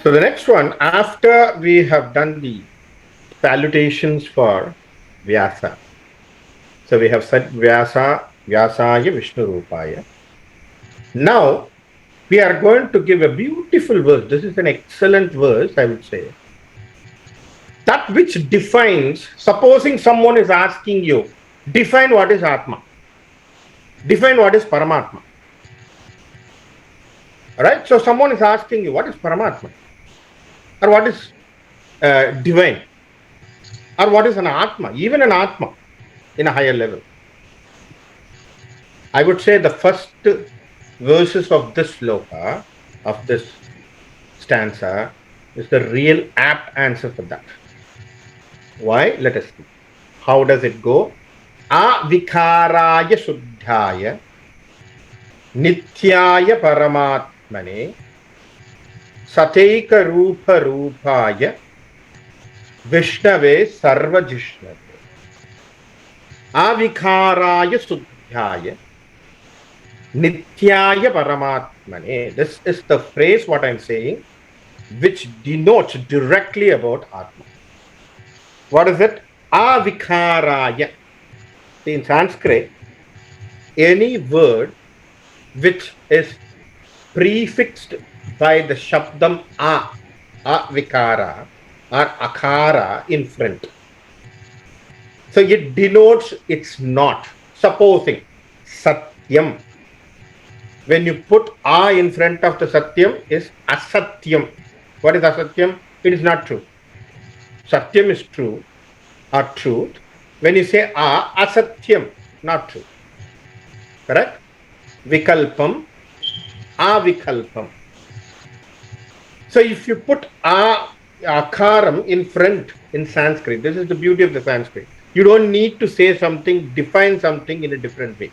So the next one, after we have done the salutations for Vyasa. So we have said Vyasaya Vishnu Rupaya. Now we are going to give a beautiful verse. This is an excellent verse, I would say. That which defines, supposing someone is asking you, define what is Atma, define what is Paramatma. Alright, so someone is asking you, what is Paramatma? Or what is divine? Or what is an Atma? Even an Atma in a higher level. I would say the first verses of this sloka, of this stanza, is the real apt answer for that. Why? Let us see. How does it go? Avikaraya Shuddhaya Nityaya Paramatmane Sateika Rupa Rupaya Vishnave Sarvajishnave. Avikaraya Shuddhaya Nityaya Paramatmane. This is the phrase, what I'm saying, which denotes directly about Atma. What is it? Avikaraya. In Sanskrit, any word which is prefixed by the shabdam avikara or akara in front. So it denotes it's not. Supposing satyam. When you put a in front of the satyam is asatyam. What is asatyam? It is not true. Satyam is true or truth. When you say asatyam, not true. Correct? Vikalpam, avikalpam. So if you put akaram in front in Sanskrit, this is the beauty of the Sanskrit. You don't need to say something, define something in a different way.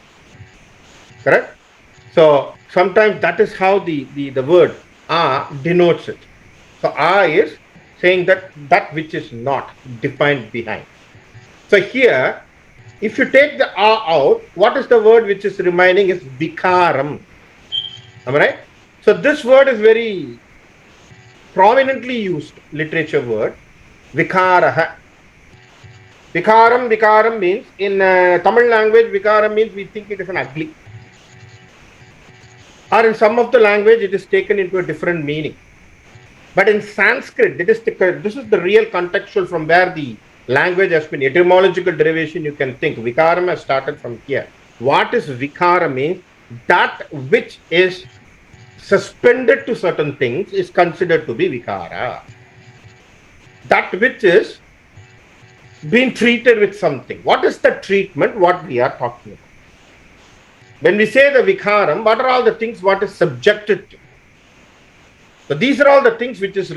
Correct? So sometimes that is how the word denotes it. So is saying that which is not defined behind. So here, if you take the out, what is the word which is remaining is vikaram. Am I right? So this word is very prominently used literature word, vikaraha. Vikaram means, in Tamil language, vikaram means we think it is an ugly. Or in some of the language, it is taken into a different meaning. But in Sanskrit, this is the real contextual from where the language has been, etymological derivation, you can think. Vikaram has started from here. What is vikara means? That which is suspended to certain things is considered to be vikara. That which is being treated with something. What is the treatment? What we are talking about. When we say the vikaram, what are all the things what is subjected to? So these are all the things which is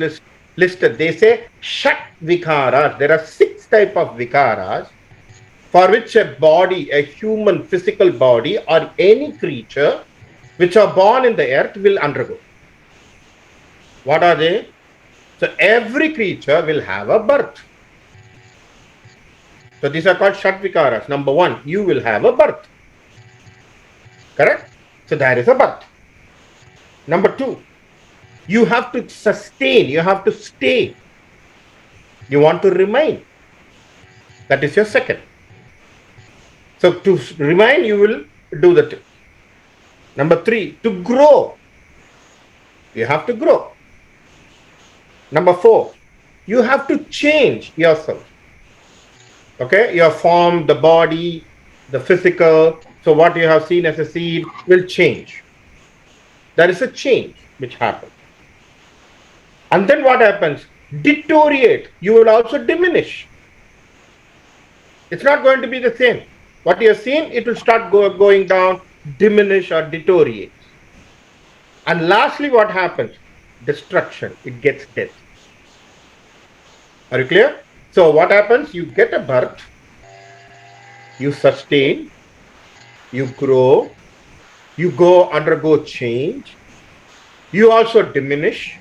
listed. They say shat vikaras. There are 6 types of vikaras for which a body, a human physical body or any creature which are born in the earth will undergo. What are they? So every creature will have a birth. So these are called shat vikaras. Number 1, you will have a birth. Correct? So there is a birth. Number 2, you have to sustain, you have to stay. You want to remain. That is your second. So to remain, you will do that. Number 3, to grow. You have to grow. Number 4, you have to change yourself. Okay, your form, the body, the physical. So what you have seen as a seed will change. There is a change which happens. And then what happens? Deteriorate. You will also diminish. It's not going to be the same. What you have seen, it will start going down, diminish or deteriorate. And lastly, what happens? Destruction. It gets death. Are you clear? So what happens? You get a birth, you sustain, you grow, you undergo change, you also diminish,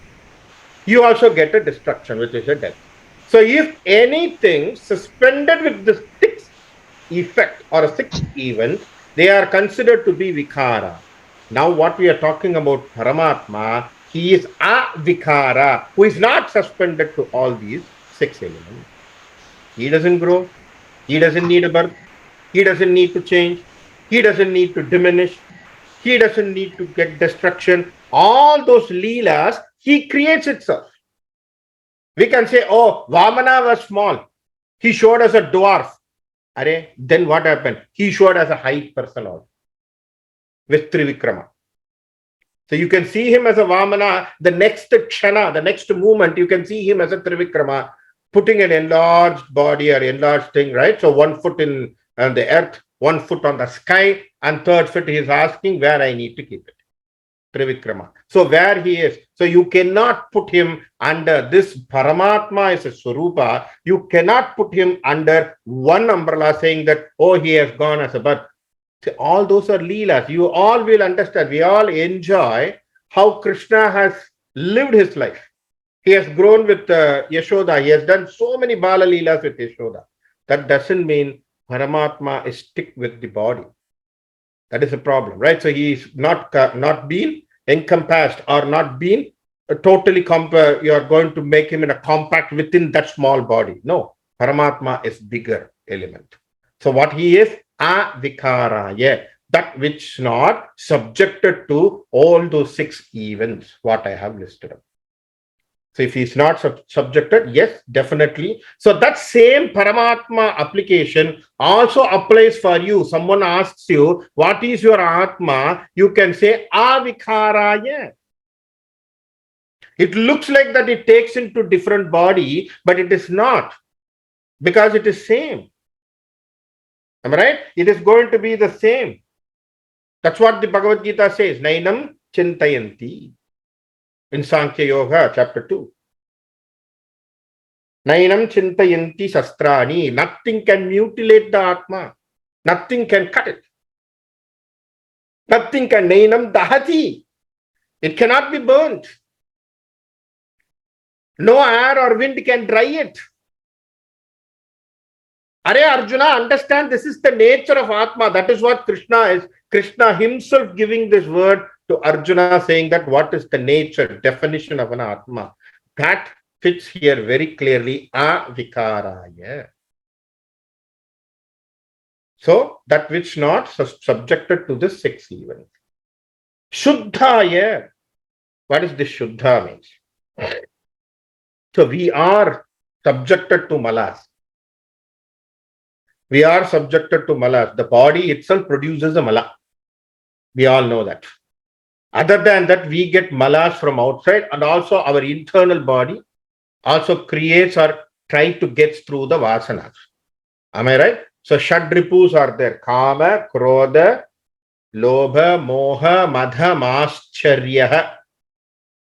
you also get a destruction, which is a death. So if anything suspended with the 6th effect or a 6th event, they are considered to be vikara. Now what we are talking about Paramatma, He is avikara, who is not suspended to all these 6 elements. He doesn't grow. He doesn't need a birth. He doesn't need to change. He doesn't need to diminish. He doesn't need to get destruction. All those leelas, he creates itself. We can say, oh, Vamana was small. He showed us a dwarf. Then what happened? He showed us a height person also with Trivikrama. So you can see him as a Vamana. The next Kshana, the next movement, you can see him as a Trivikrama, putting an enlarged body or enlarged thing, right? So 1 foot in the earth, 1 foot on the sky, and third foot he is asking where I need to keep it. Trivikrama. So where he is. So you cannot put him under this Paramatma is a Swarupa. You cannot put him under one umbrella saying that, oh, he has gone as a birth. All those are leelas. You all will understand. We all enjoy how Krishna has lived his life. He has grown with Yashoda. He has done so many Bala leelas with Yashoda. That doesn't mean Paramatma is stick with the body. That is a problem, right? So he is not been encompassed or not been totally you are going to make him in a compact within that small body. No, Paramatma is bigger element. So what he is, avikaraya, that which not subjected to all those 6 events, what I have listed up. So if he's not subjected, yes, definitely. So that same Paramatma application also applies for you. Someone asks you, what is your Atma? You can say, avikaraya. It looks like that it takes into different body, but it is not. Because it is same. Am I right? It is going to be the same. That's what the Bhagavad Gita says. Nainam chintayanti. In Sankhya Yoga, chapter 2. Nainam chintayanti sastrani. Nothing can mutilate the Atma. Nothing can cut it. Nothing can nainam dahati. It cannot be burnt. No air or wind can dry it. Are Arjuna, understand this is the nature of Atma. That is what Krishna is. Krishna himself giving this word to Arjuna, saying that what is the nature, definition of an Atma. That fits here very clearly, avikaraya. So, that which not subjected to the 6 events. Shuddhaya. What is this Shuddha means? So, we are subjected to malas. We are subjected to malas. The body itself produces a mala. We all know that. Other than that, we get malas from outside, and also our internal body also creates or try to get through the vasanas. Am I right? So Shadripus are there. Kama, Krodha, Lobha, Moha, Madha, Mascharya.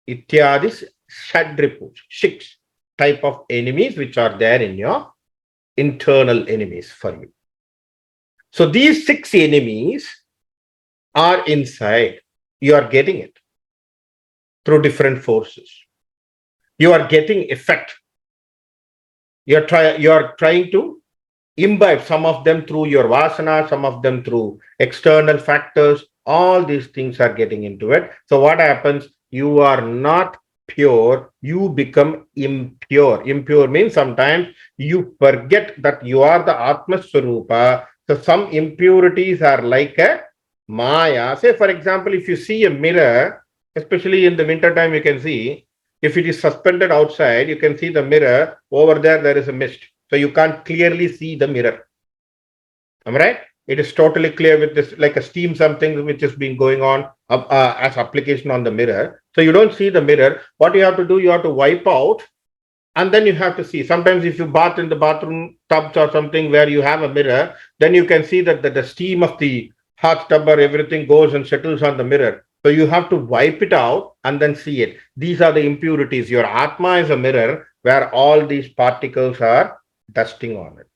Ityadis Shadripus. 6 type of enemies which are there in your internal enemies for you. So these 6 enemies are inside. You are getting it through different forces. You are getting effect. You are trying to imbibe some of them through your vasana, some of them through external factors. All these things are getting into it. So what happens? You are not pure, you become impure. Impure means sometimes you forget that you are the Atma Swarupa. So some impurities are like a Maya. Say, for example, if you see a mirror, especially in the winter time, you can see, if it is suspended outside, you can see the mirror. Over there is a mist. So you can't clearly see the mirror. Am I right? It is totally clear with this, like a steam something which has been going on as application on the mirror. So you don't see the mirror. What you have to do, you have to wipe out, and then you have to see. Sometimes if you bath in the bathroom tubs or something where you have a mirror, then you can see that the steam of the hot tub or everything goes and settles on the mirror. So you have to wipe it out and then see it. These are the impurities. Your Atma is a mirror where all these particles are dusting on it.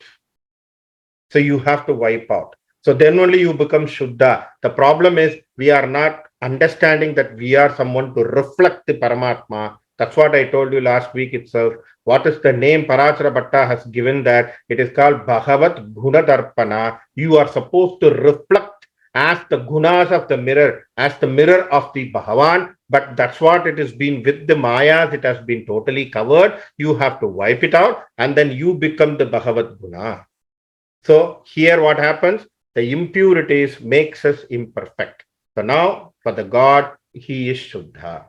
So you have to wipe out. So then only you become Shuddha. The problem is we are not understanding that we are someone to reflect the Paramatma. That's what I told you last week itself. What is the name Parachara Bhatta has given that? It is called Bhagavat Gunadarpana. You are supposed to reflect as the gunas of the mirror, as the mirror of the Bhagavan, but that's what it has been with the Mayas. It has been totally covered. You have to wipe it out and then you become the Bhagavat Guna. So here what happens? The impurities makes us imperfect. So now for the God, he is Shuddha.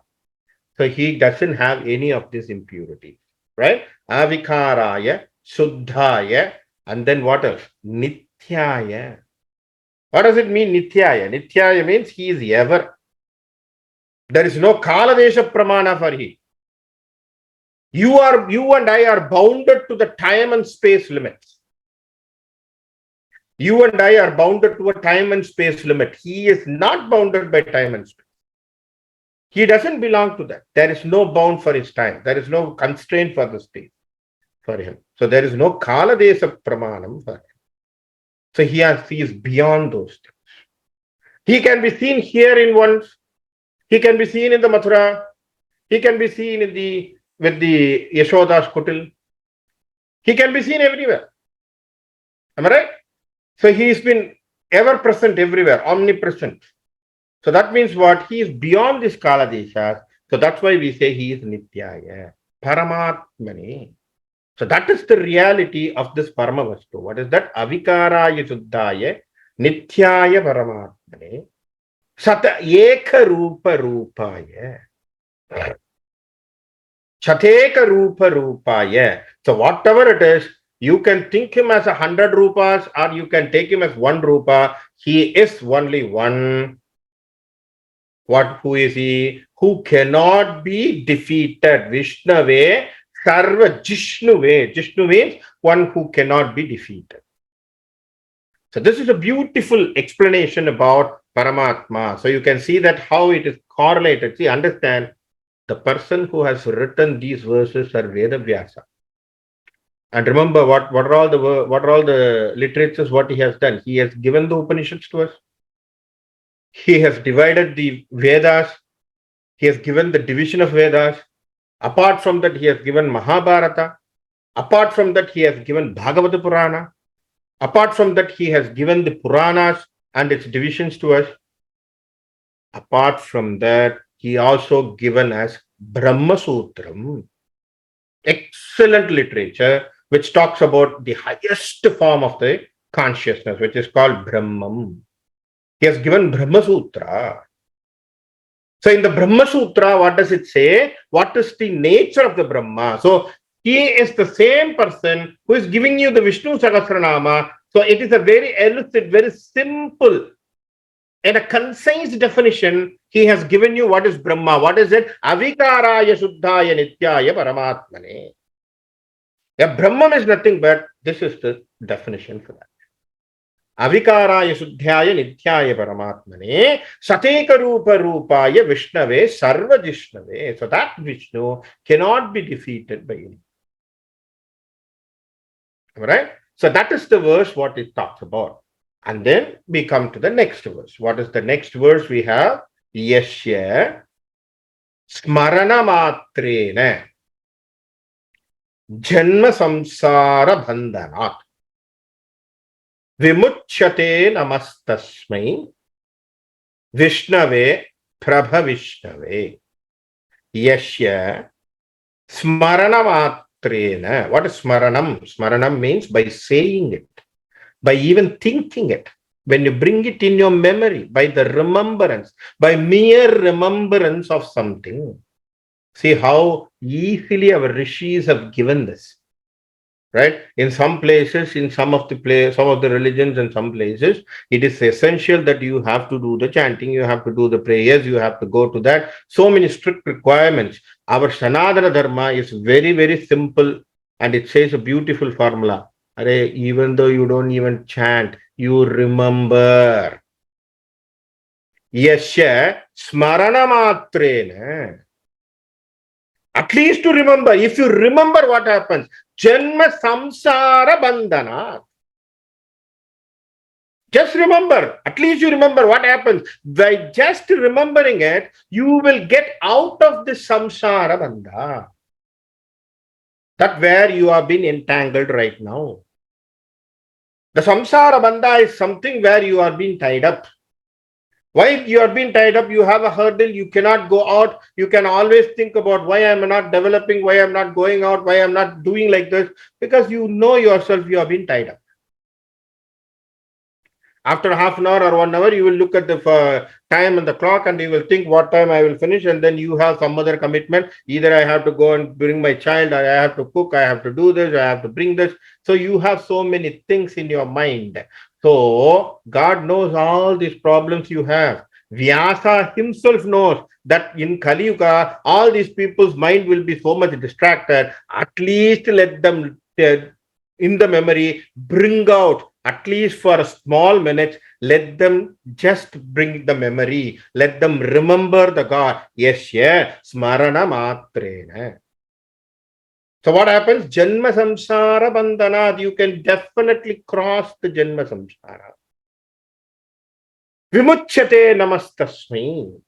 So he doesn't have any of these impurities, right? Avikaraya, Shuddhaya, and then what else? Nithyaya. What does it mean, Nithyaya? Nithyaya means he is ever. There is no Kaladesha Pramana for him. You and I are bounded to the time and space limits. You and I are bounded to a time and space limit. He is not bounded by time and space. He doesn't belong to that. There is no bound for his time. There is no constraint for the space for him. So there is no Kaladesha Pramanam for him. So he is beyond those things. He can be seen here in once. He can be seen in the Mathura. He can be seen with the Yashoda's Kutil. He can be seen everywhere. Am I right? So he's been ever present everywhere, omnipresent. So that means what? He is beyond this Kala Deshas. So that's why we say he is Nityaya, Paramatmani. So that is the reality of this Paramavastu. What is that? Avikaraya Suddhaya, Nityaya Paramatmani, Sata Eka Rupa Rupaya. Chateka Rupa Rupaya. So whatever it is, you can think him as 100 rupas or you can take him as 1 rupa. He is only one. Who is he? Who cannot be defeated. Vishnave Sarva Jishnuve. Jishnu means one who cannot be defeated. So this is a beautiful explanation about Paramatma. So you can see that how it is correlated. See, understand, the person who has written these verses are Veda Vyasa. And remember what are all the literatures, what he has done. He has given the Upanishads to us. He has divided the Vedas. He has given the division of Vedas. Apart from that, he has given Mahabharata. Apart from that, he has given Bhagavata Purana. Apart from that, he has given the Puranas and its divisions to us. Apart from that, he also given us Brahma Sutram. Excellent literature which talks about the highest form of the consciousness, which is called Brahman. He has given Brahma Sutra. So in the Brahma Sutra, what does it say? What is the nature of the Brahma? So he is the same person who is giving you the Vishnu Sahasranamam. So it is a very elucid, very simple, in a concise definition, he has given you what is Brahma. What is it? Avikaraya Shuddhaya Nityaya Paramatmane. Yeah, Brahman is nothing but, this is the definition for that. Avikaraya Shuddhaya Nityaya Paramatmane Sateka Rupa Rupaya Vishnave Sarva Jishnave. So that Vishnu cannot be defeated by him. Right? So that is the verse what it talks about. And then we come to the next verse. What is the next verse we have? Yashya Smarana Matrena Janma Samsara Bandhanat Vimuchyate Namastasmai Vishnave Prabha Vishnave. Yashya Smarana Matrena. What is Smaranam? Smaranam means by saying it, by even thinking it, when you bring it in your memory, by the remembrance, by mere remembrance of something. See how easily our rishis have given this, right? In some places, in some of the religions and some places, it is essential that you have to do the chanting, you have to do the prayers, you have to go to that. So many strict requirements. Our Sanatana Dharma is very, very simple, and it says a beautiful formula. Even though you don't even chant, you remember. Yasya Smarana Matrena. At least to remember. If you remember what happens, Janma Samsara Bandhana. Just remember. At least you remember what happens. By just remembering it, you will get out of the Samsara Bandha. That's where you have been entangled right now. The samsara bandha is something where you are being tied up. Why you are being tied up? You have a hurdle, you cannot go out. You can always think about why I'm not developing, why I'm not going out, why I'm not doing like this, because you know yourself you have been tied up. After half an hour or 1 hour, you will look at the time and the clock and you will think what time I will finish, and then you have some other commitment. Either I have to go and bring my child, or I have to cook, I have to do this, I have to bring this. So you have so many things in your mind. So God knows all these problems you have. Vyasa himself knows that in Kali Yuga, all these people's mind will be so much distracted. At least let them in the memory bring out, at least for a small minute, let them just bring the memory, let them remember the God. Yes, yeah, smarana matrena. So what happens? Janma samsara bandhanad. You can definitely cross the janma samsara. Vimuchyate namastasmai.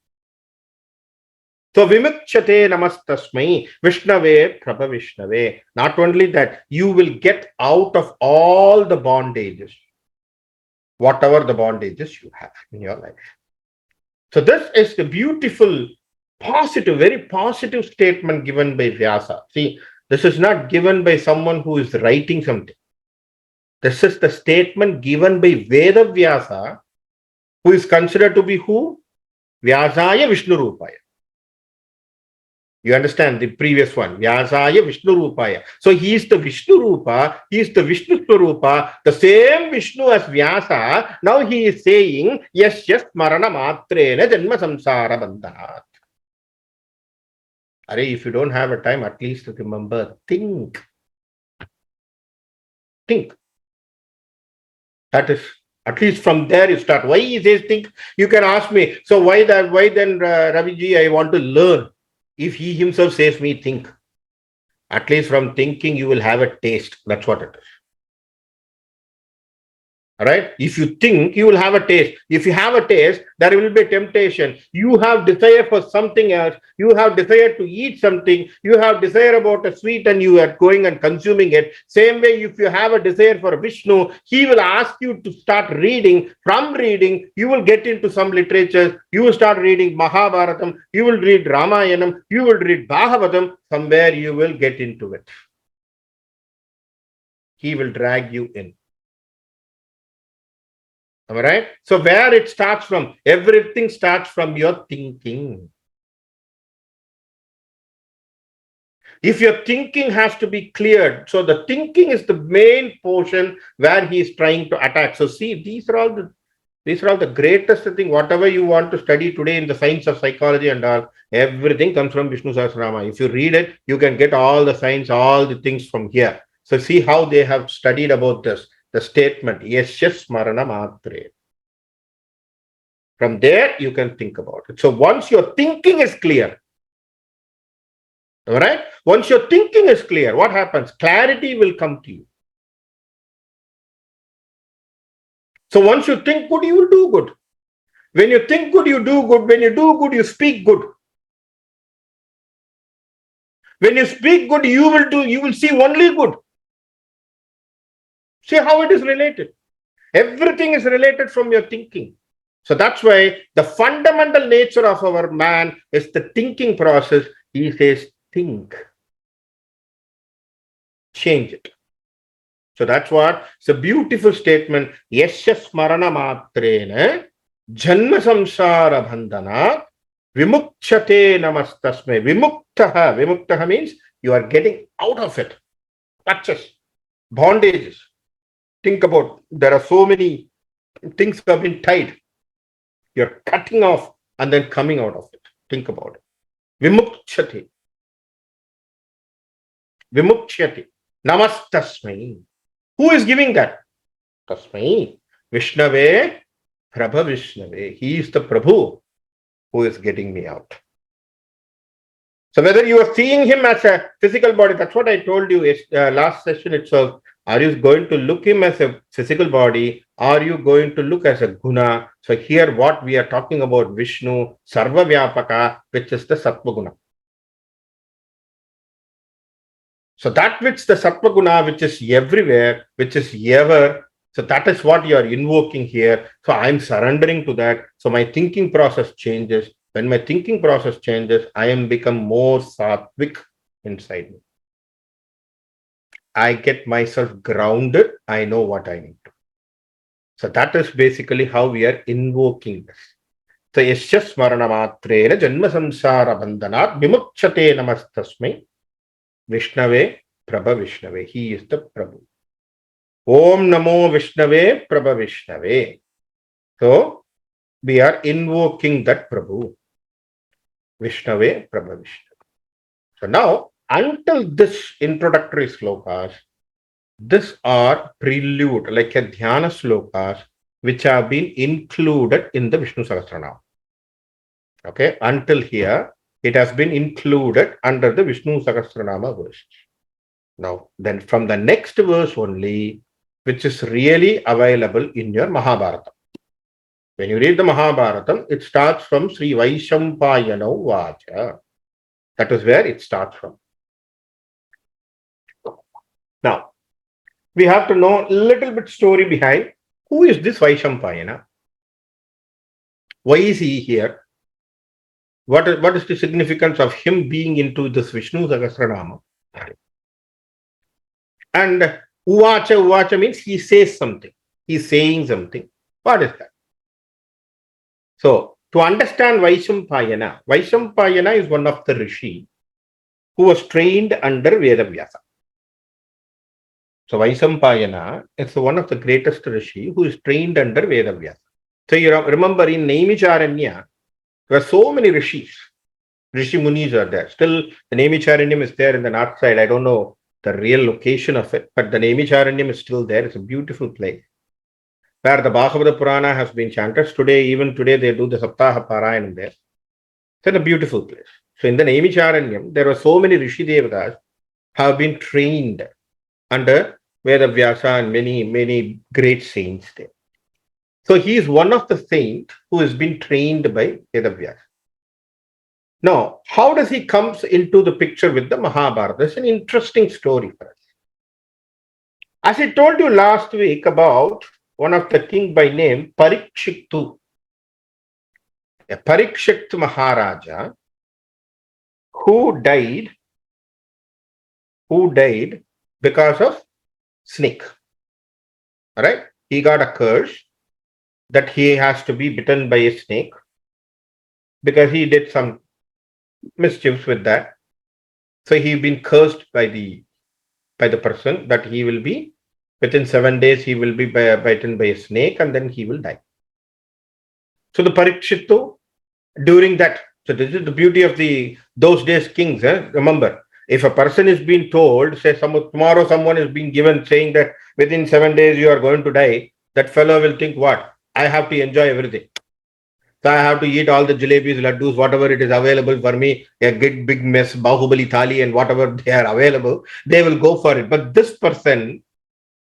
So vimuchyate namastasmai Vishnave Prabha Vishnave. Not only that, you will get out of all the bondages, whatever the bondages you have in your life. So this is the beautiful, positive, very positive statement given by Vyasa. See, this is not given by someone who is writing something. This is the statement given by Veda Vyasa, who is considered to be who? Vyasaya Vishnu Rupaya. You understand the previous one, Vyasaya Vishnu Rupaya. So he is the Vishnu Rupa, he is the Vishnu Swarupa, the same Vishnu as Vyasa. Now he is saying, yes, yes, Marana Matrena Janma Samsara Bandhanat. Are, if you don't have a time, at least remember, think. Think. That is, at least from there you start. Why he says think? You can ask me, so why then Raviji, I want to learn. If he himself says me think, at least from thinking you will have a taste. That's what it is. All right. If you think, you will have a taste. If you have a taste, there will be a temptation. You have desire for something else. You have desire to eat something. You have desire about a sweet and you are going and consuming it. Same way, if you have a desire for Vishnu, he will ask you to start reading. From reading, you will get into some literatures. You will start reading Mahabharatam. You will read Ramayanam. You will read Bhagavatam. Somewhere you will get into it. He will drag you in. All right. So where it starts from, everything starts from your thinking. If your thinking has to be cleared, so the thinking is the main portion where he is trying to attack. So see, these are all the greatest thing. Whatever you want to study today in the science of psychology and all, everything comes from Vishnu Sahasranamam. If you read it, you can get all the science, all the things from here. So see how they have studied about this. The statement, yes, yes, Smarana Matre. From there, you can think about it. So once your thinking is clear, all right? Once your thinking is clear, what happens? Clarity will come to you. So once you think good, you will do good. When you think good, you do good. When you do good, you speak good. When you speak good, you will see only good. See how it is related. Everything is related from your thinking. So that's why the fundamental nature of our man is the thinking process. He says, think. Change it. So that's what it's a beautiful statement. Yasya smarana matrena janma samsara bandhana vimukchate namastasme. Vimuktaha means you are getting out of it. Touches, bondages. Think about, there are so many things have been tied. You're cutting off and then coming out of it. Think about it. Vimukchate. Vimukchate. Namastasmai. Who is giving that? Tasmai. Vishnave, Prabha Vishnave. He is the Prabhu who is getting me out. So whether you are seeing him as a physical body, that's what I told you last session itself. Are you going to look him as a physical body? Are you going to look as a guna? So here what we are talking about, Vishnu, Sarva Vyapaka, which is the Sattva Guna. So that which the Sattva Guna, which is everywhere, which is ever, So that is what you are invoking here. So I'm surrendering to that. So my thinking process changes. When my thinking process changes, I am become more sattvic inside me. I get myself grounded. I know what I need to. So that is basically how we are invoking this. So yasya smarana matrena janma samsara bandhanat vimukchate namastasmai Vishnave Prabha Vishnave. He is the Prabhu. Om Namo Vishnave Prabha Vishnave. So we are invoking that Prabhu. Vishnave Prabha Vishnave. So now, until this introductory slokas, these are prelude, like a dhyana slokas, which have been included in the Vishnu Sahasranamam. Okay, until here, it has been included under the Vishnu Sahasranama verse. Now, then from the next verse only, which is really available in your Mahabharata. When you read the Mahabharata, it starts from Sri Vaishampayana Vacha. That is where it starts from. Now, we have to know a little bit story behind who is this Vaishampayana? Why is he here? What is the significance of him being into this Vishnu Sahasranama? And Uvacha means he says something. He's saying something. What is that? So, to understand Vaishampayana is one of the rishi who was trained under Vedavyasa. So, Vaishampayana is one of the greatest rishi who is trained under Vedavyasa. So, you remember in Naimicharanya, there are so many rishis. Rishi Munis are there. Still, the Naimicharanyam is there in the north side. I don't know the real location of it, but the Naimicharanyam is still there. It's a beautiful place where the Bhagavata Purana has been chanted. Even today, they do the Saptaha Parayanam there. It's a beautiful place. So in the Naimicharanyam, there were so many Rishi Devatas have been trained under Vedavyasa and many great saints there. So he is one of the saints who has been trained by Vedavyasa. Now, how does he comes into the picture with the Mahabharata? It's an interesting story for us. As I told you last week about one of the king by name Parikshittu. A Parikshit Maharaja who died because of snake. All right? He got a curse that he has to be bitten by a snake because he did some mischiefs with that. So he been cursed by the person that he will be within 7 days he will be bitten by a snake and then he will die. So the Parikshittu during that. So this is the beauty of those days kings. Remember, if a person is being told, say tomorrow someone is being given saying that within 7 days you are going to die, that fellow will think what? I have to enjoy everything. So I have to eat all the jalebis, laddus, whatever it is available for me, a big mess, Bahubali thali and whatever they are available, they will go for it. But this person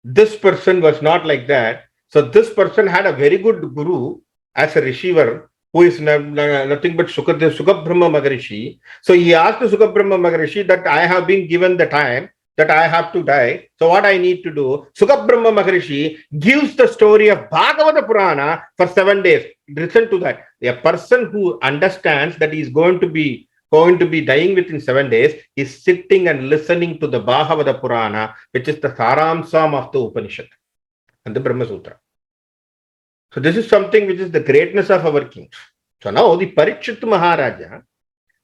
was not like that. So this person had a very good guru as a Rishivar who is nothing but Sukabrahma Maharishi. So he asked the Sukabrahma Maharishi that I have been given the time that I have to die. So what I need to do, Sukabrahma Maharishi gives the story of Bhagavata Purana for 7 days. Listen to that. A person who understands that he is going to be dying within 7 days is sitting and listening to the Bhagavata Purana, which is the Saramsam of the Upanishad and the Brahma Sutra. So this is something which is the greatness of our kings. So now the Parikshit Maharaja,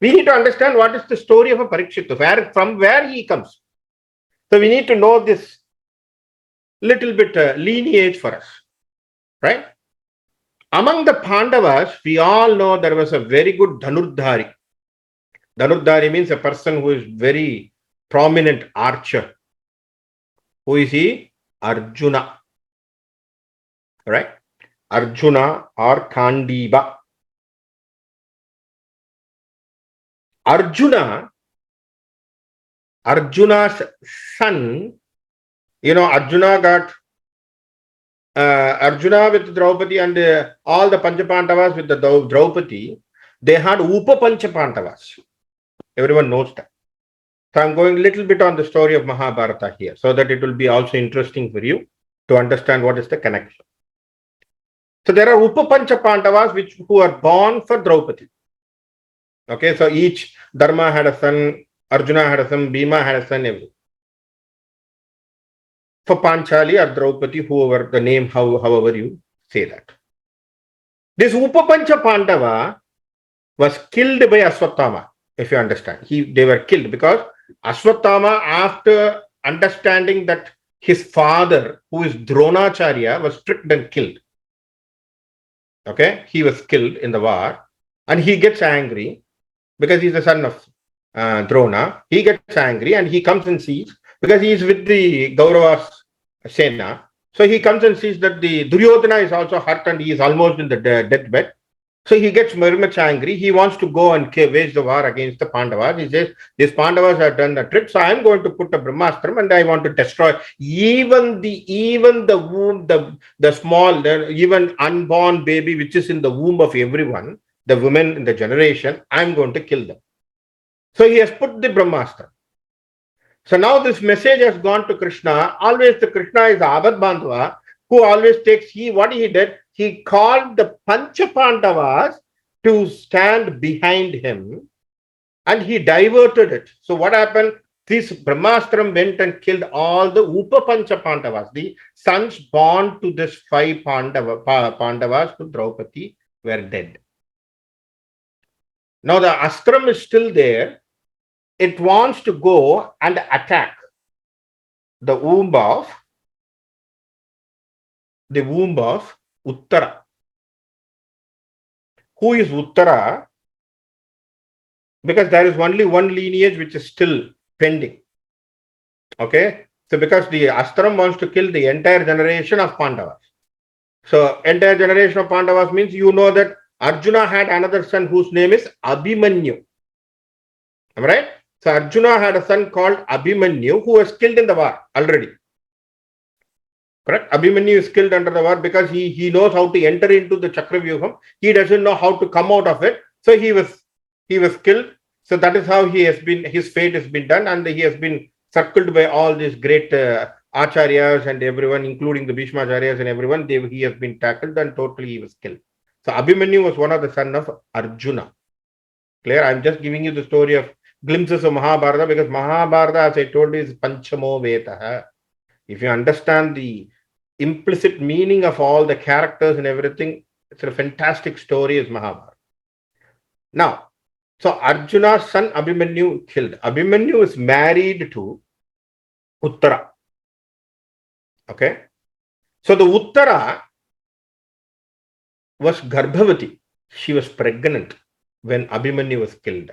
we need to understand what is the story of a Parikshit, from where he comes. So we need to know this little bit lineage for us, right? Among the Pandavas, we all know there was a very good Dhanurdhari. Dhanurdhari means a person who is very prominent archer. Who is he? Arjuna. Right? Arjuna or Kandiba. Arjuna's son, Arjuna with Draupadi and all the Panchapandavas with the Draupadi, they had Upa Panchapandavas. Everyone knows that. So I'm going a little bit on the story of Mahabharata here so that it will be also interesting for you to understand what is the connection. So there are Upapancha Pandavas who are born for Draupadi. Okay, so each Dharma had a son, Arjuna had a son, Bhima had a son, everything. For Panchali or Draupadi, whoever the name, however you say that. This Upapancha Pandava was killed by Ashwatthama, if you understand. They were killed because Ashwatthama, after understanding that his father, who is Dronacharya, was tricked and killed. Okay, he was killed in the war, and he gets angry because he's the son of Drona. He gets angry and he comes and sees, because he is with the Kauravas Sena. So he comes and sees that the Duryodhana is also hurt and he is almost in the deathbed. So he gets very much angry. He wants to go and wage the war against the Pandavas. He says, these Pandavas have done a trick, so I am going to put a Brahmastram and I want to destroy even the womb, the small, even unborn baby which is in the womb of everyone, the women in the generation, I am going to kill them. So he has put the Brahmastram. So now this message has gone to Krishna. Always the Krishna is Abad Bandhava, who always takes, what he did, he called the Pancha Pandavas to stand behind him and he diverted it. So what happened? This Brahmastram went and killed all the Upapancha Pandavas, the sons born to this 5 Pandavas to Draupadi were dead. Now the Astram is still there. It wants to go and attack the womb of Uttara. Who is Uttara? Because there is only one lineage which is still pending. Okay? So because the Astram wants to kill the entire generation of Pandavas. So entire generation of Pandavas means you know that Arjuna had another son whose name is Abhimanyu. Am I right? So Arjuna had a son called Abhimanyu who was killed in the war already. Correct? Abhimanyu is killed under the war because he knows how to enter into the Chakravyuham. He doesn't know how to come out of it. So he was killed. So that is how his fate has been done, and he has been circled by all these great acharyas and everyone, including the Bhishma acharyas and everyone. He has been tackled and totally he was killed. So Abhimanyu was one of the son of Arjuna. Clear? I'm just giving you the story of glimpses of Mahabharata, because Mahabharata, as I told you, is Panchamo Vetaha. If you understand the implicit meaning of all the characters and everything, it's a fantastic story is Mahabharata. Now, so Arjuna's son Abhimanyu killed. Abhimanyu is married to Uttara. Okay. So the Uttara was Garbhavati. She was pregnant when Abhimanyu was killed.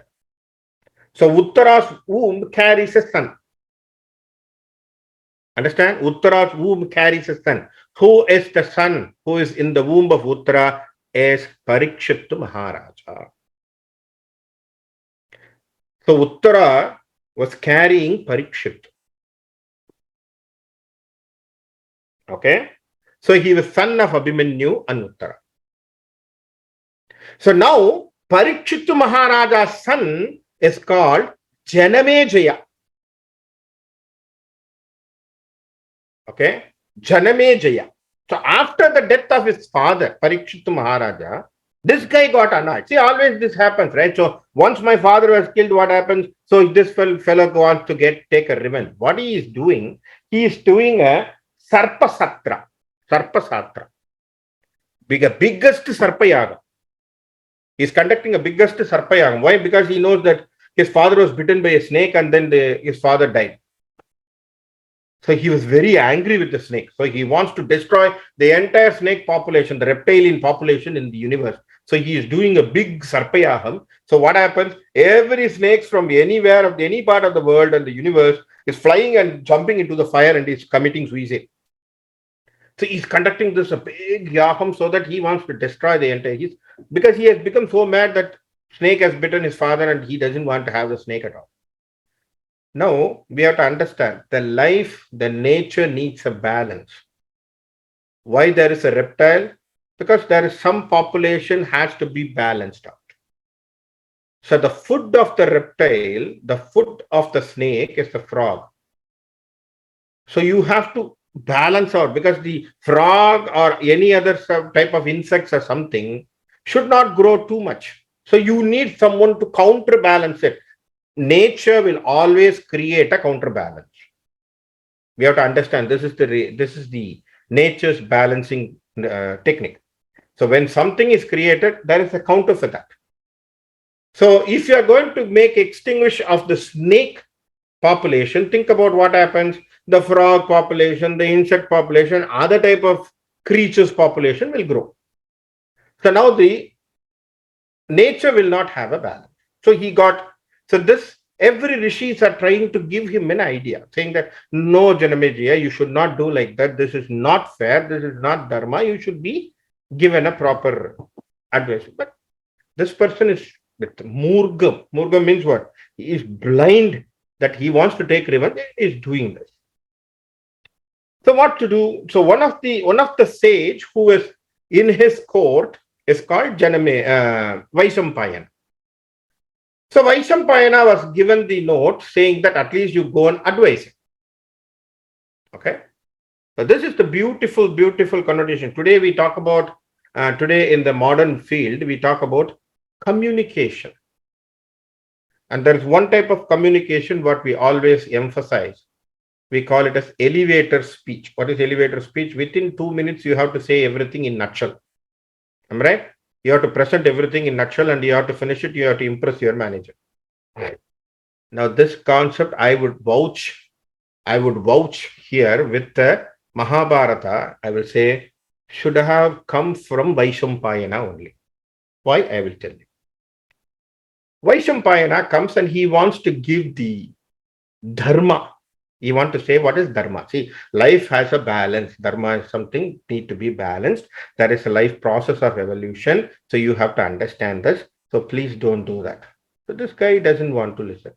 So Uttara's womb carries a son. Understand? Uttara's womb carries a son. Who is the son who is in the womb of Uttara? Is Parikshit Maharaja. So Uttara was carrying Parikshit. Okay? So he was son of Abhimanyu and Uttara. So now Parikshit Maharaja's son is called Janamejaya. Okay? Janamejaya. So after the death of his father, Parikshit Maharaja, this guy got annoyed. See, always this happens, right? So once my father was killed, what happens? So this fellow wants to take a revenge. What he is doing a Sarpasatra. Sarpasatra. Biggest Sarpayaga. He's conducting a biggest Sarpayagam. Why? Because he knows that his father was bitten by a snake and then his father died. So he was very angry with the snake. So he wants to destroy the entire snake population, the reptilian population in the universe. So he is doing a big Sarpayaham. So what happens? Every snake from anywhere of any part of the world and the universe is flying and jumping into the fire and is committing suicide. So he's conducting this a big yaham so that he wants to destroy the entire, because he has become so mad that snake has bitten his father and he doesn't want to have the snake at all. Now, we have to understand the nature needs a balance. Why there is a reptile? Because there is some population has to be balanced out. So the food of the reptile, the food of the snake is the frog. So you have to balance out, because the frog or any other type of insects or something should not grow too much. So you need someone to counterbalance it. Nature will always create a counterbalance. We have to understand this is the nature's balancing technique. So when something is created, there is a counter for that. So if you are going to make extinguish of the snake population, think about what happens. The frog population, the insect population, other type of creatures population will grow. So now the nature will not have a balance. So he got, so this, every rishis are trying to give him an idea, saying that, no, Janamejiya, you should not do like that. This is not fair. This is not dharma. You should be given a proper advice. But this person is with Murgam. Murgam means what? He is blind that he wants to take revenge. He is doing this. So what to do? So one of the sage who is in his court is called Vaishampayana. So Vaishampayana was given the note saying that at least you go and advise him. Okay. So this is the beautiful, beautiful connotation. Today we talk about, today in the modern field, we talk about communication. And there is one type of communication what we always emphasize. We call it as elevator speech. What is elevator speech? Within 2 minutes, you have to say everything in nutshell. Am I right? You have to present everything in nutshell and you have to finish it. You have to impress your manager. Now, this concept, I would vouch here with the Mahabharata. I will say should have come from Vaishampayana only. Why? I will tell you. Vaishampayana comes and he wants to give the dharma. He wants to say what is dharma. See, life has a balance. Dharma is something need to be balanced. There is a life process of evolution. So you have to understand this. So please don't do that. So this guy doesn't want to listen.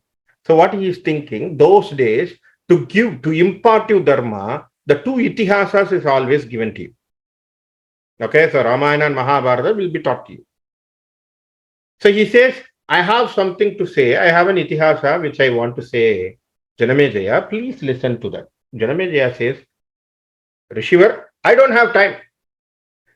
So what he is thinking, those days, to impart you dharma, the two itihasas is always given to you. Okay, so Ramayana and Mahabharata will be taught to you. So he says, I have something to say. I have an itihasa which I want to say. Janamejaya, please listen to that. Janamejaya says, Rishivar, I don't have time.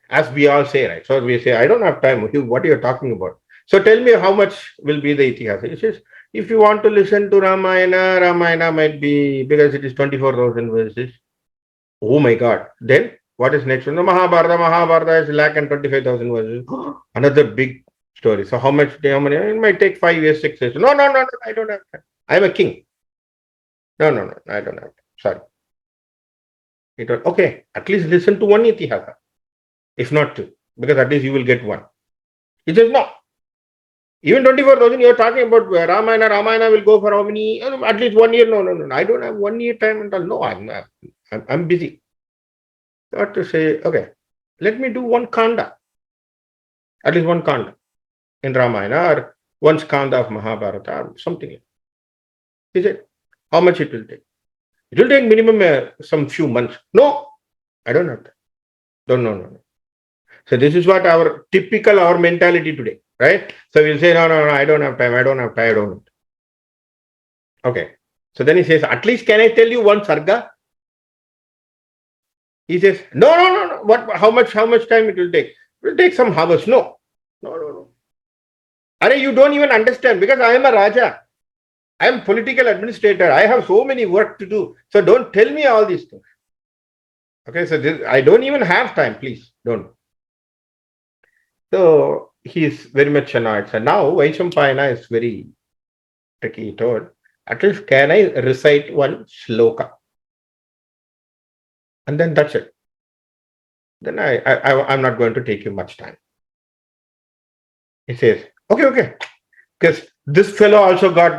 As we all say, right? So we say, I don't have time. What are you talking about? So tell me how much will be the itihasa. He says, if you want to listen to Ramayana, Ramayana might be, because it is 24,000 verses. Oh my God. Then what is next? No, Mahabharata is 125,000 verses. Another big story. So how many? It might take 5 years, 6 years. No, I don't have time. I'm a king. No, I don't have time. Sorry. Okay, at least listen to one itihasa. If not two, because at least you will get one. He says, no. Even 24,000, you're talking about Ramayana. Ramayana will go for how many? At least 1 year. No. I don't have 1 year time and all. No, I'm busy. Got to say, okay, let me do one kanda. At least one kanda in Ramayana or one skanda of Mahabharata or something. He said, how much it will take? It will take minimum some few months. No, I don't have that. No. So this is what our mentality today, right? So we'll say, no, I don't have time. Okay. So then he says, at least can I tell you one sarga? He says, no. What? How much time it will take? It will take some hours. No. Are you don't even understand, because I am a Raja. I am political administrator. I have so many work to do. So don't tell me all these things. Okay, so I don't even have time. Please don't. So he is very much annoyed. So now Vaishampayana is very tricky. He told, at least can I recite one shloka? And then that's it. Then I'm not going to take you much time. He says, okay. Because this fellow also got,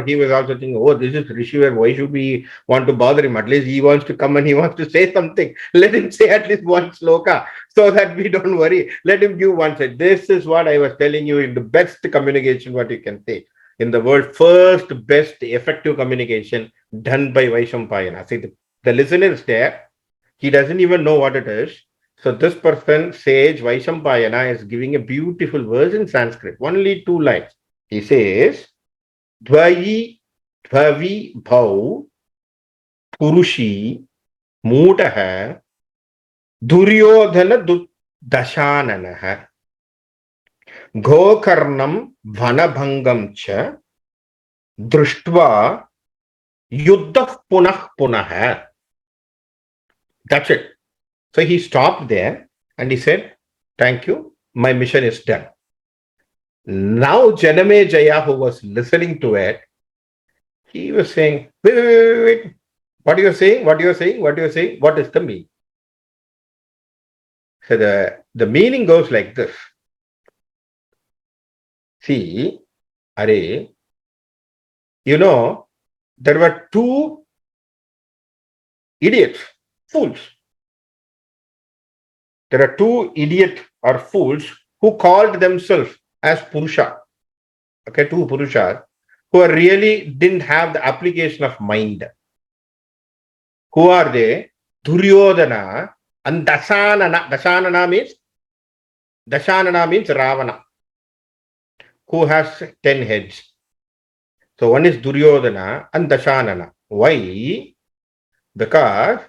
he was also thinking, oh, this is Rishivar. Why should we want to bother him? At least he wants to come and he wants to say something. Let him say at least one sloka so that we don't worry. Let him give one say. This is what I was telling you in the best communication, what you can say. In the world, first best effective communication done by Vaishampayana. See, the listener is there. He doesn't even know what it is. So this person, sage Vaishampayana, is giving a beautiful verse in Sanskrit. Only 2 lines. He says, Dvayi Bhau Purushi Mudaha Duryodhana Dashananaha Gokarnam Vanabhangam cha Drushtva Yuddha Punah Punaha. That's it. So he stopped there and he said, "Thank you, my mission is done." Now Janame Jaya, who was listening to it, he was saying, wait. What you are saying? What you are saying? What you are saying? What is the meaning? So the meaning goes like this. See, Are, there were two idiots, fools. There are two idiot or fools who called themselves as Purusha. Okay, two Purushas who really didn't have the application of mind. Who are they? Duryodhana and Dashanana. Dashanana means Ravana, who has 10 heads. So one is Duryodhana and Dashanana. Why? Because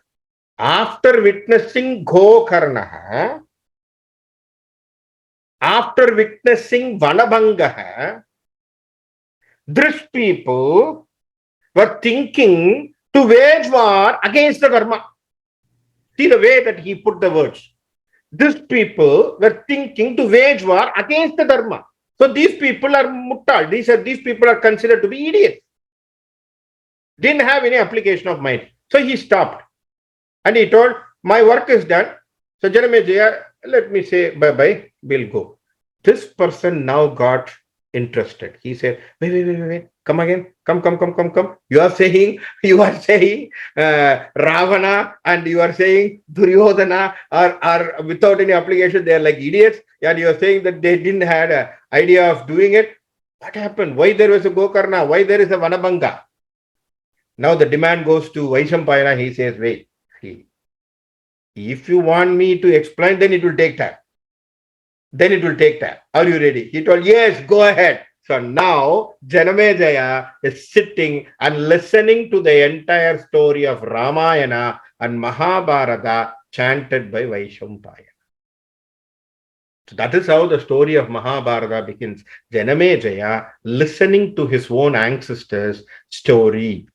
after witnessing Gokarnaha, after witnessing Vanabhangaha, these people were thinking to wage war against the Dharma. See the way that he put the words. These people were thinking to wage war against the Dharma. So these people are muttal. These people are considered to be idiots. Didn't have any application of mind. So he stopped. And he told, my work is done. So Janamejaya, let me say bye-bye, we'll go. This person now got interested. He said, wait, come again, come. You are saying Ravana and you are saying Duryodhana are without any application, they are like idiots. And you are saying that they didn't have an idea of doing it. What happened? Why there was a Gokarna? Why there is a Vanabhanga? Now the demand goes to Vaishampayana. He says, wait, if you want me to explain, then it will take time. Are you ready? He told, yes, go ahead. So now Janamejaya is sitting and listening to the entire story of Ramayana and Mahabharata chanted by Vaishampayana. So that is how the story of Mahabharata begins. Janamejaya listening to his own ancestors' story.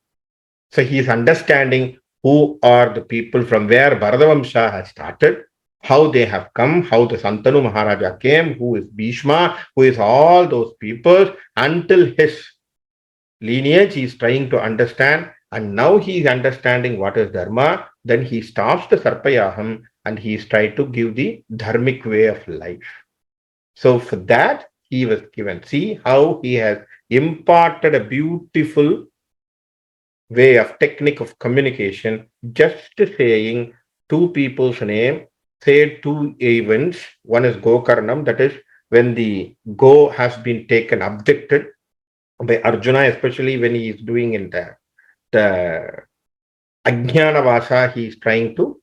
So he is understanding who are the people from where Bharatavamsha has started, how they have come, how the Santanu Maharaja came, who is Bhishma, who is all those people, until his lineage he is trying to understand. And now he is understanding what is Dharma. Then he stops the Sarpayaham and he is trying to give the Dharmic way of life. So for that, he was given. See how he has imparted a beautiful way of technique of communication, just saying two people's name, say two events. One is Gokarnam, that is when the Go has been taken, abducted by Arjuna, especially when he is doing in the Ajnanavasa, he is trying to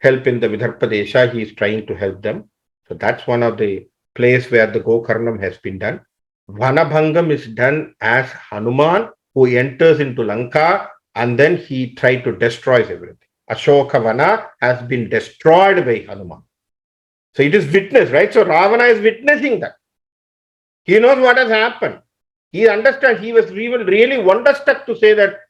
help in the Vidharpadesha, he is trying to help them. So that's one of the place where the Gokarnam has been done. Vanabhangam is done as Hanuman, who enters into Lanka and then he tried to destroy everything. Ashokavana has been destroyed by Hanuman. So it is witness, right? So Ravana is witnessing that. He knows what has happened. He understands. He was really wonderstruck to say that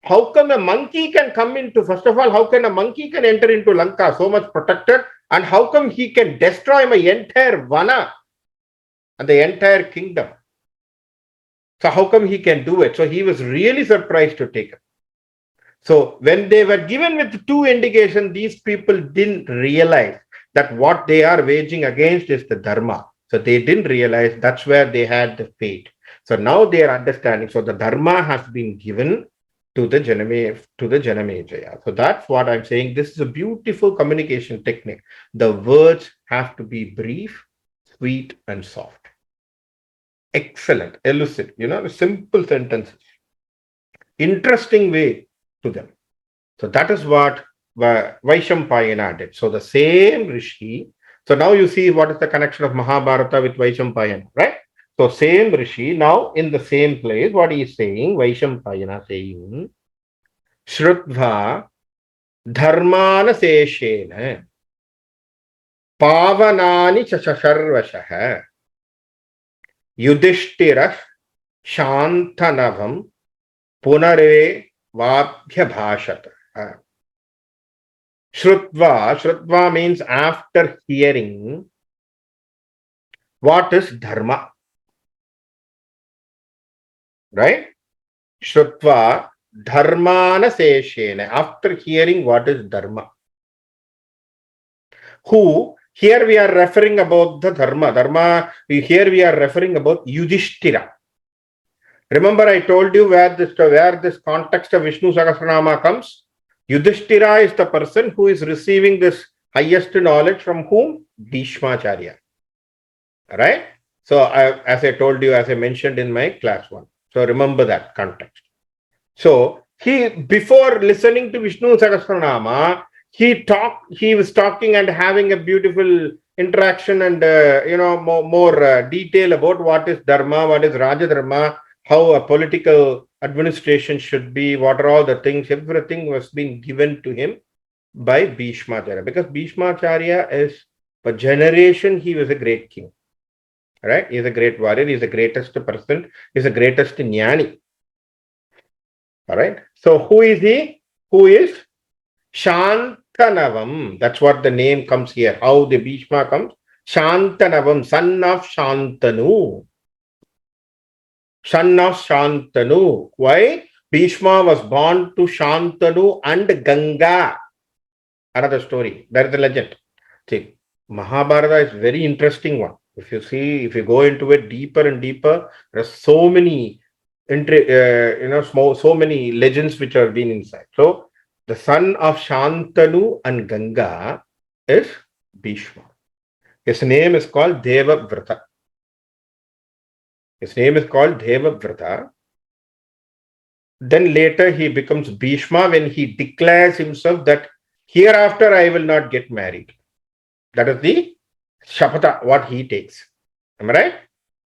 how come a monkey can come into, first of all, how can a monkey can enter into Lanka so much protected, and how come he can destroy my entire Vana and the entire kingdom? So how come he can do it? So he was really surprised to take it. So when they were given with two indications, these people didn't realize that what they are waging against is the Dharma. So they didn't realize that's where they had the fate. So now they are understanding. So the Dharma has been given to the Janamejaya. So that's what I'm saying. This is a beautiful communication technique. The words have to be brief, sweet, and soft. Excellent, elucid, simple sentences. Interesting way to them. So that is what Vaishampayana did. So the same Rishi. So now you see what is the connection of Mahabharata with Vaishampayana, right? So same Rishi, now in the same place, what he is saying, Vaishampayana saying, Shrutva dharmana seshena pavanani chasharvashah yudhishthira shantanavam punare vabhya bhashat. Shrutva means after hearing what is dharma, right? Shrutva dharmana seshena, after hearing what is dharma. Who, here we are referring about the dharma, here we are referring about Yudhishthira. Remember I told you where this context of Vishnu Sahasranamam comes? Yudhishthira is the person who is receiving this highest knowledge from whom? Bhishmacharya. Right? So, as I told you, as I mentioned in my class 1. So, remember that context. So, before listening to Vishnu Sahasranama, he was talking and having a beautiful interaction and, more detail about what is Dharma, what is Raja Dharma, how a political administration should be, what are all the things, everything was being given to him by Bhishmacharya. Because Bhishmacharya is, for generation, he was a great king. Right? He is a great warrior, he is the greatest person, he is the greatest jnani. All right. So who is he? Who is Shantanavam? That's what the name comes here. How the Bhishma comes? Shantanavam, son of Shantanu. Son of Shantanu. Why? Bhishma was born to Shantanu and Ganga. Another story. There is a legend. See, Mahabharata is very interesting one. If you go into it deeper and deeper, there are so many so many legends which have been inside. So the son of Shantanu and Ganga is Bhishma. His name is called Devavrata. Then later he becomes Bhishma when he declares himself that hereafter I will not get married. That is the Shapata, what he takes. Am I right?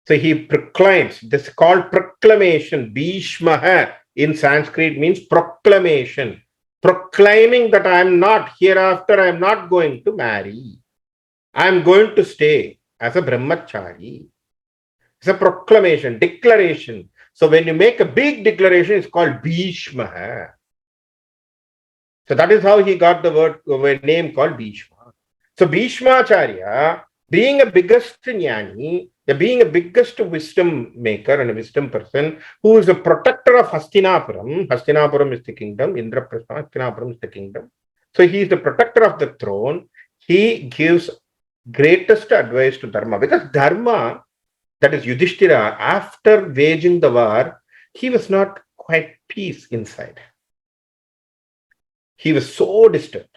So he proclaims, this is called proclamation. Bhishma in Sanskrit means proclamation. Proclaiming that hereafter I am not going to marry. I am going to stay as a brahmachari. It's a proclamation, declaration. So when you make a big declaration, it's called Bhishma. So that is how he got the name called Bhishma. So Bhishmacharya, being a biggest jnani, being a biggest wisdom maker and a wisdom person, who is a protector of Hastinapuram. Hastinapuram is the kingdom, Indraprastha, Hastinapuram is the kingdom. So he is the protector of the throne. He gives greatest advice to Dharma, because Dharma, that is Yudhishthira, after waging the war, he was not quite peace inside. He was so distant.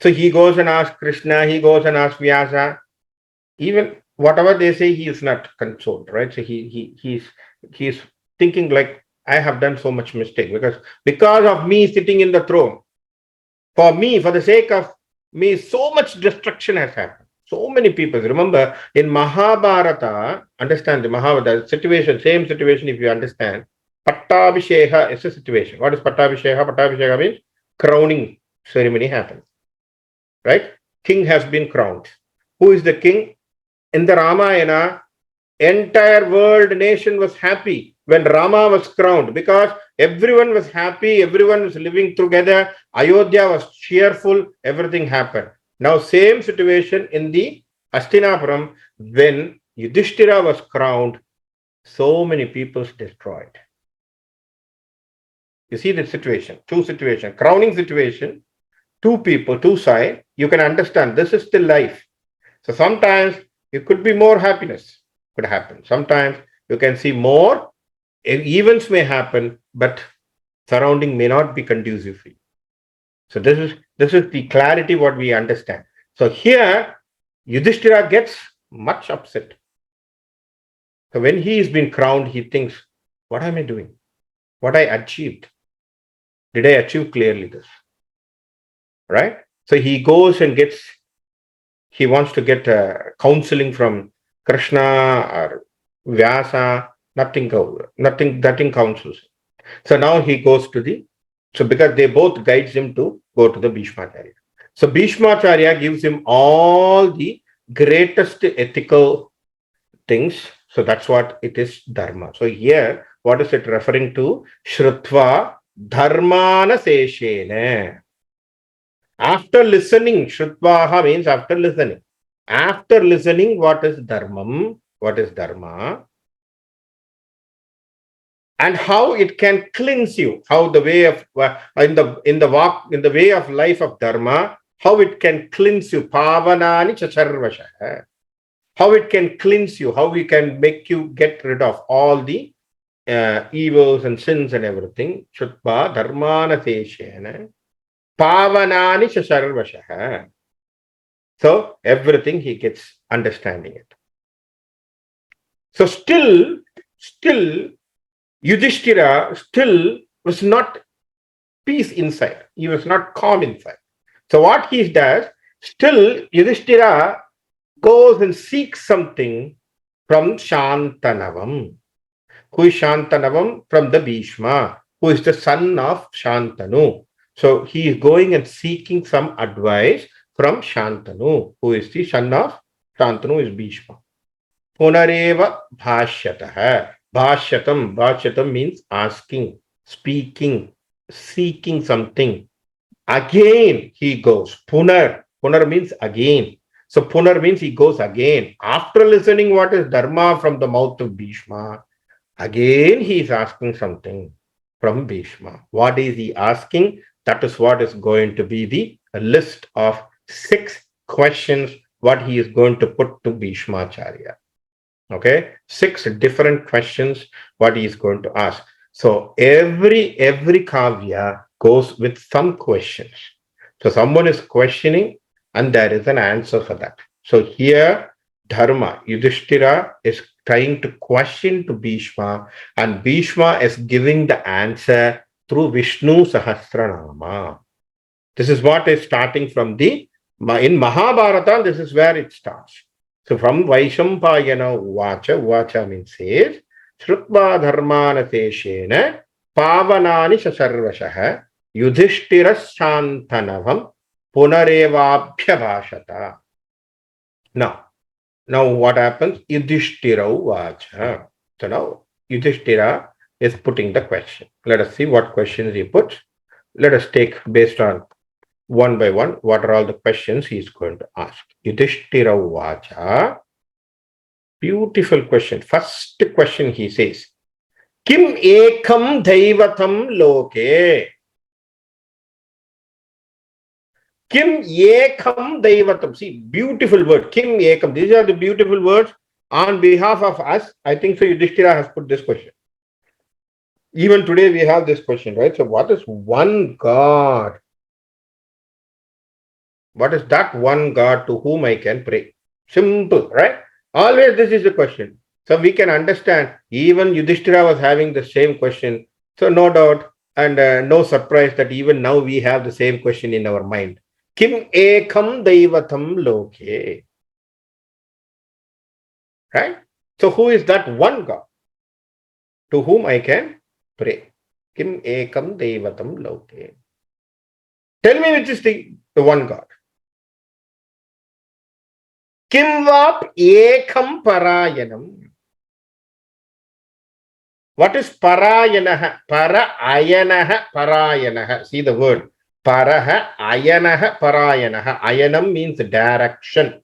So he goes and asks Krishna, he goes and asks Vyasa. Even whatever they say, he is not consoled, right? So he's thinking like, I have done so much mistake because of me sitting in the throne. For the sake of me, so much destruction has happened. So many people. Remember, in Mahabharata, understand the Mahabharata situation, same situation if you understand. Pattabhisheha is a situation. What is Pattabhisheha? Pattabhisheha means crowning ceremony happens. Right? King has been crowned. Who is the king? In the Ramayana, entire world nation was happy when Rama was crowned, because everyone was happy, everyone was living together, Ayodhya was cheerful, everything happened. Now same situation in the Hastinapuram, when Yudhishthira was crowned, so many people destroyed. You see the situation, two situations, crowning situation, two people, two sides, you can understand this is still life. So sometimes it could be more happiness could happen. Sometimes you can see more events may happen, but surrounding may not be conducive for you. So this is the clarity what we understand. So here Yudhishthira gets much upset. So when he is being crowned, he thinks, what am I doing? What I achieved? Did I achieve clearly this? Right? So he goes and he wants to get counseling from Krishna or Vyasa, nothing counsels. So now he goes to the So because they both guides him to go to the Bhishmacharya. So Bhishmacharya gives him all the greatest ethical things. So that's what it is dharma. So here, what is it referring to? Shrutva dharmana seshene. After listening, Shrutvaha means after listening. After listening, what is dharmam? What is dharma? And how it can cleanse you, how the way of in the way of life of dharma, how it can cleanse you, pavanani chacharvasha, how it can cleanse you, how we can make you get rid of all the evils and sins and everything. Shutva dharmana teshena pavanani chacharvasha. So everything he gets understanding it. So still Yudhishthira still was not peace inside. He was not calm inside. So what he does, still Yudhishthira goes and seeks something from Shantanavam. Who is Shantanavam? From the Bhishma, who is the son of Shantanu. So he is going and seeking some advice from Shantanu, who is the son of Shantanu, is Bhishma. Punareva bhashyatah. Bhashyatam means asking, speaking, seeking something. Again he goes. Punar means again. So Punar means he goes again. After listening what is dharma from the mouth of Bhishma, again he is asking something from Bhishma. What is he asking? That is what is going to be the list of 6 questions what he is going to put to Bhishmacharya. Okay, 6 different questions what he is going to ask. So every kavya goes with some questions. So someone is questioning and there is an answer for that. So here Dharma, Yudhishthira is trying to question to Bhishma, and Bhishma is giving the answer through Vishnu Sahasranamam. This is what is starting from in Mahabharata, this is where it starts. So from Vaishampayana Uvacha means says, Shrutva dharmana teshena pavanani sasarvashaha Yudhishthira shantanavam punarevabhya bhashata. Now what happens? Yudhishthira Uvacha. So now Yudhishthira is putting the question. Let us see what questions he puts. Let us take based on one by one, what are all the questions he is going to ask. Yudhishthira Uvacha. Beautiful question. First question he says, Kim ekam daivatam loke? Kim ekam daivatam. See, beautiful word. Kim ekam. These are the beautiful words on behalf of us. I think so Yudhishthira has put this question. Even today we have this question, right? So what is one God? What is that one God to whom I can pray? Simple, right? Always this is the question. So we can understand even Yudhishthira was having the same question. So no doubt and no surprise that even now we have the same question in our mind. Kim ekam daivatam loke? Right? So who is that one God to whom I can pray? Kim ekam daivatam loke? Tell me which is the one God. Kim vap ekam parayanam. What is parayanah? Parayanah parayanah. See the word. Paraha ayanah parayanah. Ayanam means direction.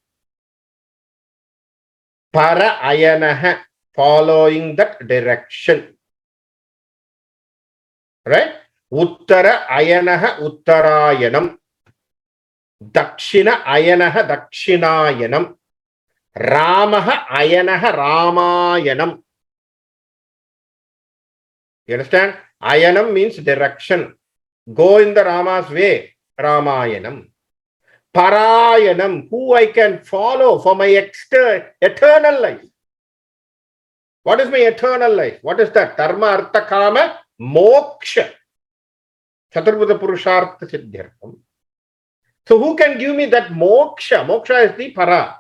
Parayanah, following that direction. Right? Uttara ayanah uttarayanam. Dakshina ayanaha dakshinayanam. Ramaha ayanaha ramayanam. You understand? Ayanam means direction. Go in the Rama's way. Ramayanam. Parayanam, who I can follow for my eternal life. What is my eternal life? What is that? Dharma, artha, kama, moksha. Chaturbuddha Purushartha Siddhyartham. So who can give me that moksha? Moksha is the para.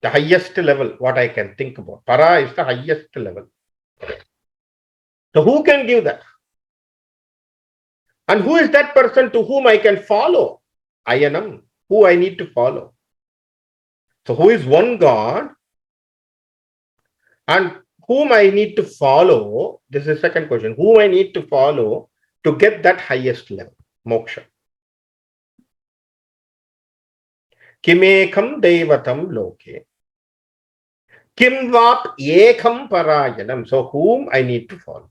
The highest level, what I can think about. Para is the highest level. So who can give that? And who is that person to whom I can follow? Ayanam, who I need to follow. So who is one God and whom I need to follow? This is the second question. Whom I need to follow to get that highest level, moksha. Kimekam devatam loke. Kim vap ekam parayanam. So whom I need to follow.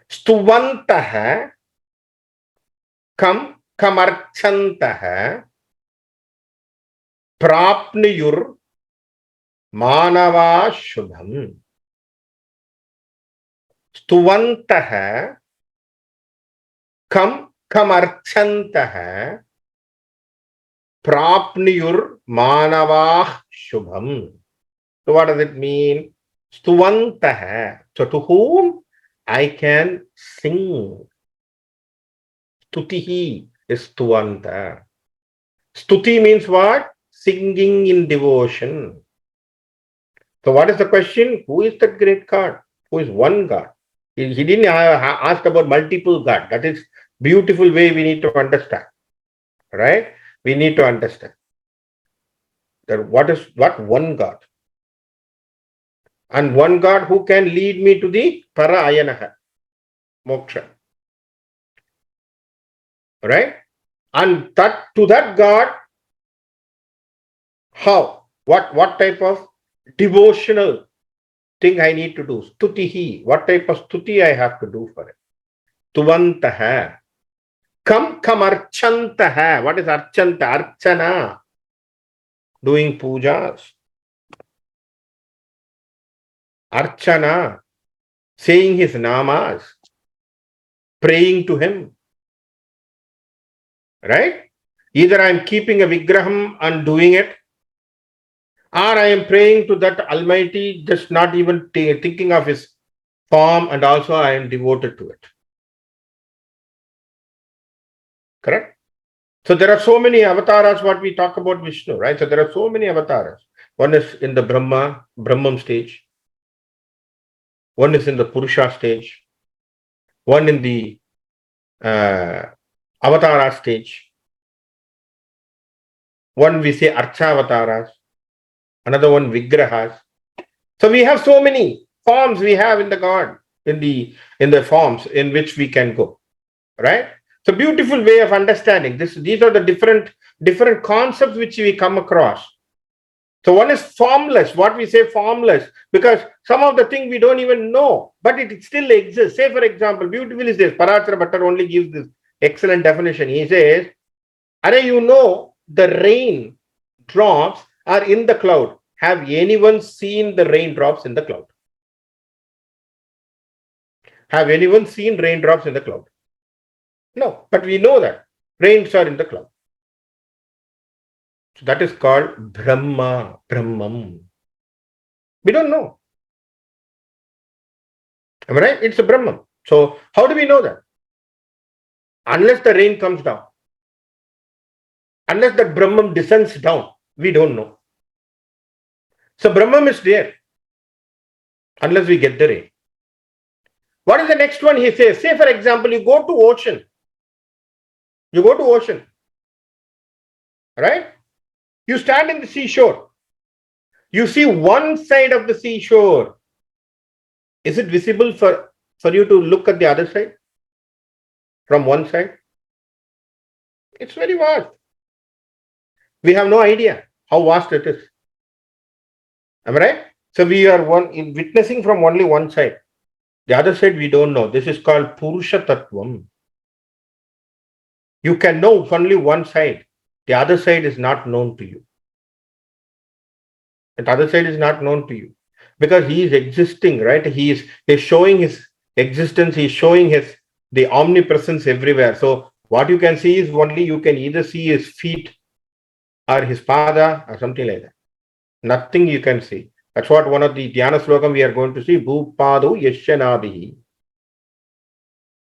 Stuvantaha kam kamarchantaha prapniyur manava shubham. Stuvantaha kam kamarchantaha prapniyur manava shubham. So what does it mean? Stuvantaha. So to whom I can sing. Stutihi is stuvanta. Stuti means what? Singing in devotion. So what is the question? Who is that great God? Who is one God? He didn't ask about multiple God. That is beautiful way we need to understand. Right? We need to understand that what one God. And one God who can lead me to the Parayanaha, moksha. Right? And that to that God, how? What type of devotional thing I need to do? Stutihi. What type of stuti I have to do for it? Tuvantaha. Kam archantaha. What is archanta? Archana. Doing pujas. Archana. Saying his namas. Praying to him. Right? Either I am keeping a vigraham and doing it, or I am praying to that Almighty, just not even thinking of his form, and also I am devoted to it. Correct? So there are so many avatars, what we talk about Vishnu, right? So there are so many avatars. One is in the Brahman stage. One is in the Purusha stage. One in the Avatara stage. One we say Archavataras. Another one Vigrahas. So we have so many forms we have in the God, in the forms in which we can go. Right? It's a beautiful way of understanding this. These are the different concepts which we come across. So one is formless. What we say formless, because some of the things we don't even know, but it still exists. Say for example, beautiful is this. Parachara Bhattar only gives this excellent definition. He says, "Are you know the rain drops are in the cloud? Have anyone seen the raindrops in the cloud? Have anyone seen raindrops in the cloud? No, but we know that rains are in the cloud. So that is called Brahma, Brahmam. We don't know. Am I right? It's a Brahman. So how do we know that? Unless the rain comes down, unless that Brahman descends down, we don't know. So Brahman is there unless we get the rain. What is the next one he says? Say for example, you go to ocean. You go to ocean. Right? You stand in the seashore. You see one side of the seashore. Is it visible for you to look at the other side? From one side? It's very vast. We have no idea how vast it is. Am I right? So we are witnessing from only one side. The other side we don't know. This is called Purusha Tattvam. You can know only one side. The other side is not known to you. The other side is not known to you. Because he is existing, right? He is showing his existence, he is showing the omnipresence everywhere. So what you can see is only you can either see his feet or his pada or something like that. Nothing you can see. That's what one of the Dhyana slokam we are going to see. Bhupadu Yashyanadihi.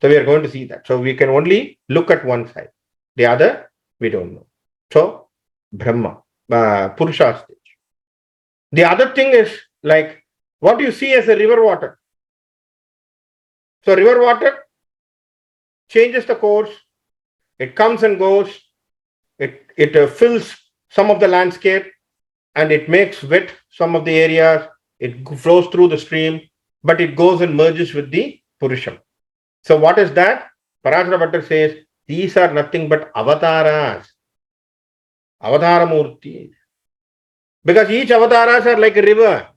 So we are going to see that. So we can only look at one side. The other, we don't know. So Brahma, Purusha stage. The other thing is like what you see as a river water. So river water, changes the course. It comes and goes. It fills some of the landscape and it makes wet some of the areas. It flows through the stream, but it goes and merges with the Purusham. So what is that? Parashara Bhattar says, these are nothing but avataras. Avatara Murti. Because each avataras are like a river.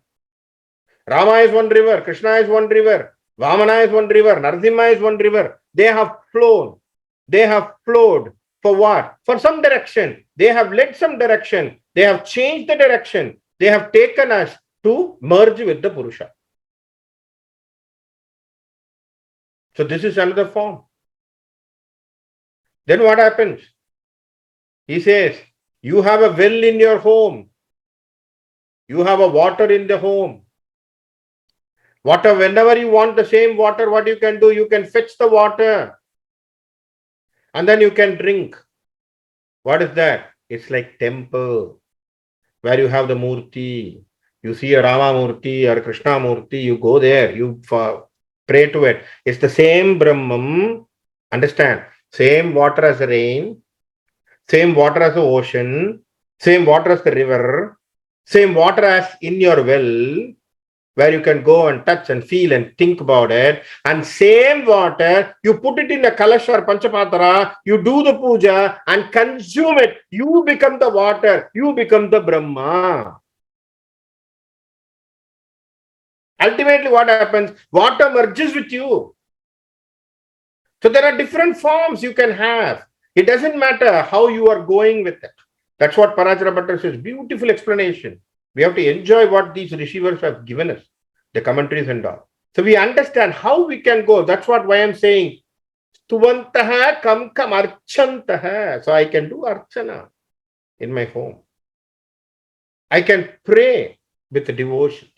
Rama is one river, Krishna is one river, Vamana is one river, Narasimha is one river. They have flown. They have flowed. For what? For some direction. They have led some direction. They have changed the direction. They have taken us to merge with the Purusha. So this is another form. Then what happens? He says, you have a well in your home. You have a water in the home. Water, whenever you want the same water, what you can do? You can fetch the water. And then you can drink. What is that? It's like temple where you have the Murti. You see a Rama Murti or a Krishna Murti, you go there, you pray to it. It's the same Brahman. Understand? Same water as the rain, same water as the ocean, same water as the river, same water as in your well, where you can go and touch and feel and think about it. And same water, you put it in a kalash or panchapatara, you do the puja and consume it. You become the water. You become the Brahma. Ultimately, what happens? Water merges with you. So there are different forms you can have. It doesn't matter how you are going with it. That's what Parashara Bhattar says. Beautiful explanation. We have to enjoy what these Rishivars have given us, the commentaries and all. So we understand how we can go. That's what why I'm saying. Stuvantaha kam archantaha. So I can do archana in my home. I can pray with devotion.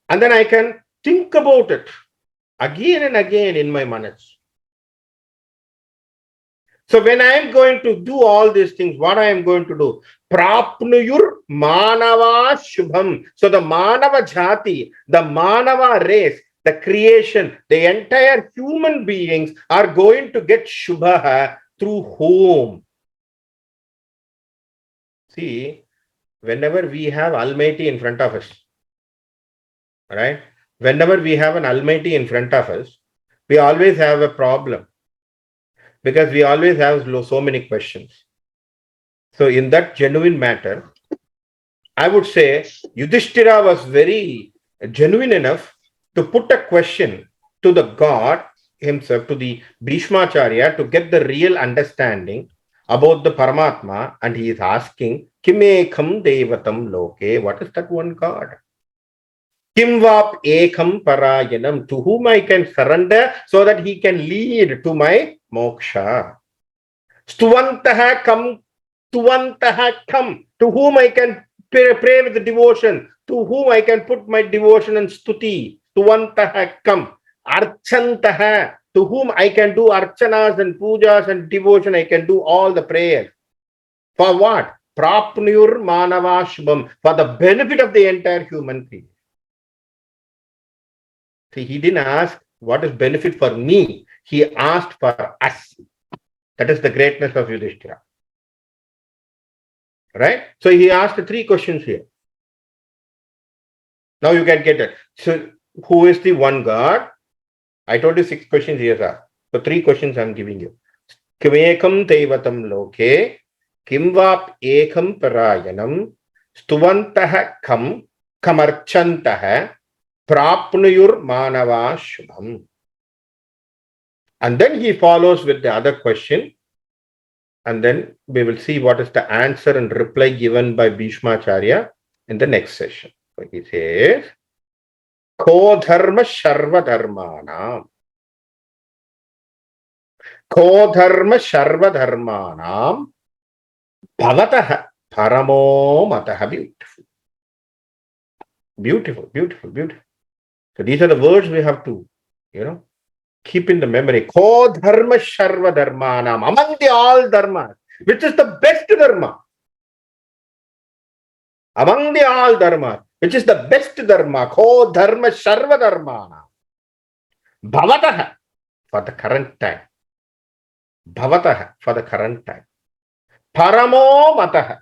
And then I can think about it again and again in my manas. So when I am going to do all these things, what I am going to do? Prapnuyur manava shubham. So the manava jati, the manava race, the creation, the entire human beings are going to get shubha through whom? See, whenever we have Almighty in front of us, right? Whenever we have an Almighty in front of us, we always have a problem. Because we always have so many questions. So in that genuine matter, I would say Yudhishthira was very genuine enough to put a question to the God himself, to the Bhishmacharya, to get the real understanding about the Paramatma. And he is asking, Kimekam Devatam Loke, what is that one God? Kim vap ekam parayanam, to whom I can surrender so that he can lead to my moksha. Stuvantaha kam, to whom I can pray with devotion, to whom I can put my devotion and stuti. Stuvantaha kam. Archantaha, to whom I can do archanas and pujas and devotion, I can do all the prayers. For what? Prapnuyur manava shubham, for the benefit of the entire human being. See, he didn't ask what is benefit for me. He asked for us. That is the greatness of Yudhishthira. Right? So he asked 3 questions here. Now you can get it. So who is the one God? I told you 6 questions here, sir. So 3 questions I'm giving you. Kimekam Devatam Loke, Kimvap Ekam Parayanam, Stuvantaha kam, Kamarchantaha, Prapnuyur manava shubham. And then he follows with the other question. And then we will see what is the answer and reply given by Bhishmacharya in the next session. So he says, Ko dharma sharva dharmanam. Ko dharma sharva dharmanam. Bhavataha paramo mataha. Beautiful. Beautiful, beautiful, beautiful. So these are the words we have to, keep in the memory. Ko dharma sharva dharmanam. Among the all dharmas, which is the best dharma? Among the all dharmas, which is the best dharma? Ko dharma sharva dharmanam. Bhavataha. for the current time. Bhavatah for the current time. Paramo matah,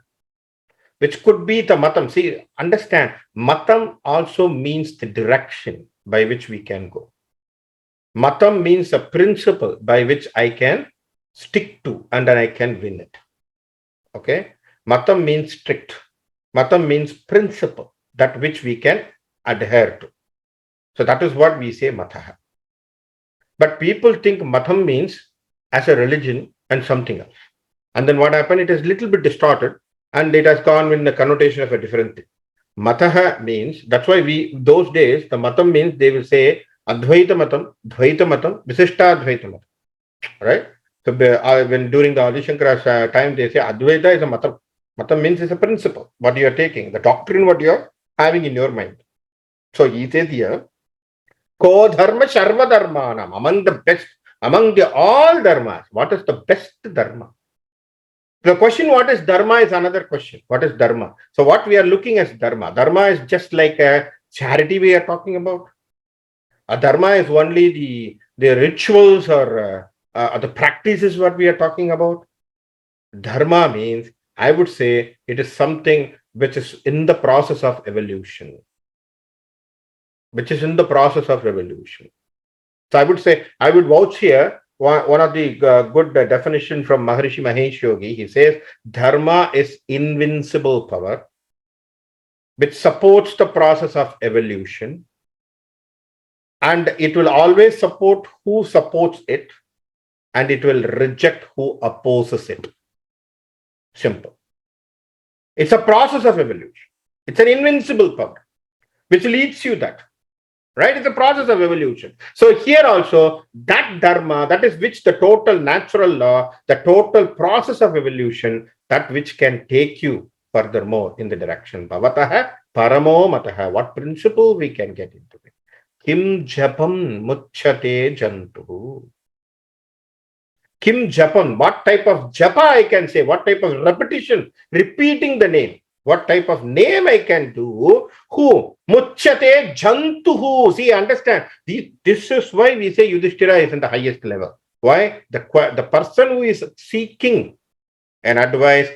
which could be the matam. See, understand, matam also means the direction by which we can go. Matam means a principle by which I can stick to and then I can win it. Okay? Matam means strict. Matam means principle, that which we can adhere to. So that is what we say mataha. But people think matam means as a religion and something else. And then what happened? It is a little bit distorted and it has gone in the connotation of a different thing. Mataha means, that's why those days, the matam means they will say Advaita matam, Dvaita matam, Visishta Advaita matam. Right? So when during the Adi Shankara's time, they say Advaita is a matam. Matam means it's a principle, what you are taking, the doctrine, what you are having in your mind. So he says here, Ko dharma sharva dharmanam, among the best, among the all dharmas, what is the best dharma? The question, what is dharma, is another question. What is dharma? So what we are looking as dharma? Dharma is just like a charity we are talking about. A dharma is only the rituals or the practices what we are talking about. Dharma means, I would say, it is something which is in the process of evolution. Which is in the process of revolution. So I would say, I would vouch here, one of the good definition from Maharishi Mahesh Yogi. He says, Dharma is invincible power, which supports the process of evolution. And it will always support who supports it, and it will reject who opposes it. Simple. It's a process of evolution. It's an invincible power, which leads you that. Right? It's a process of evolution. So here also, that dharma, that is which the total natural law, the total process of evolution, that which can take you furthermore in the direction. Bhavataha paramo mataha. What principle we can get into it? Kim japam muchyate jantu. Kim japam. What type of japa I can say? What type of repetition? Repeating the name. What type of name I can do? Who? Muchyate jantuhu. See, understand. This is why we say Yudhishthira is in the highest level. Why? The person who is seeking an advice,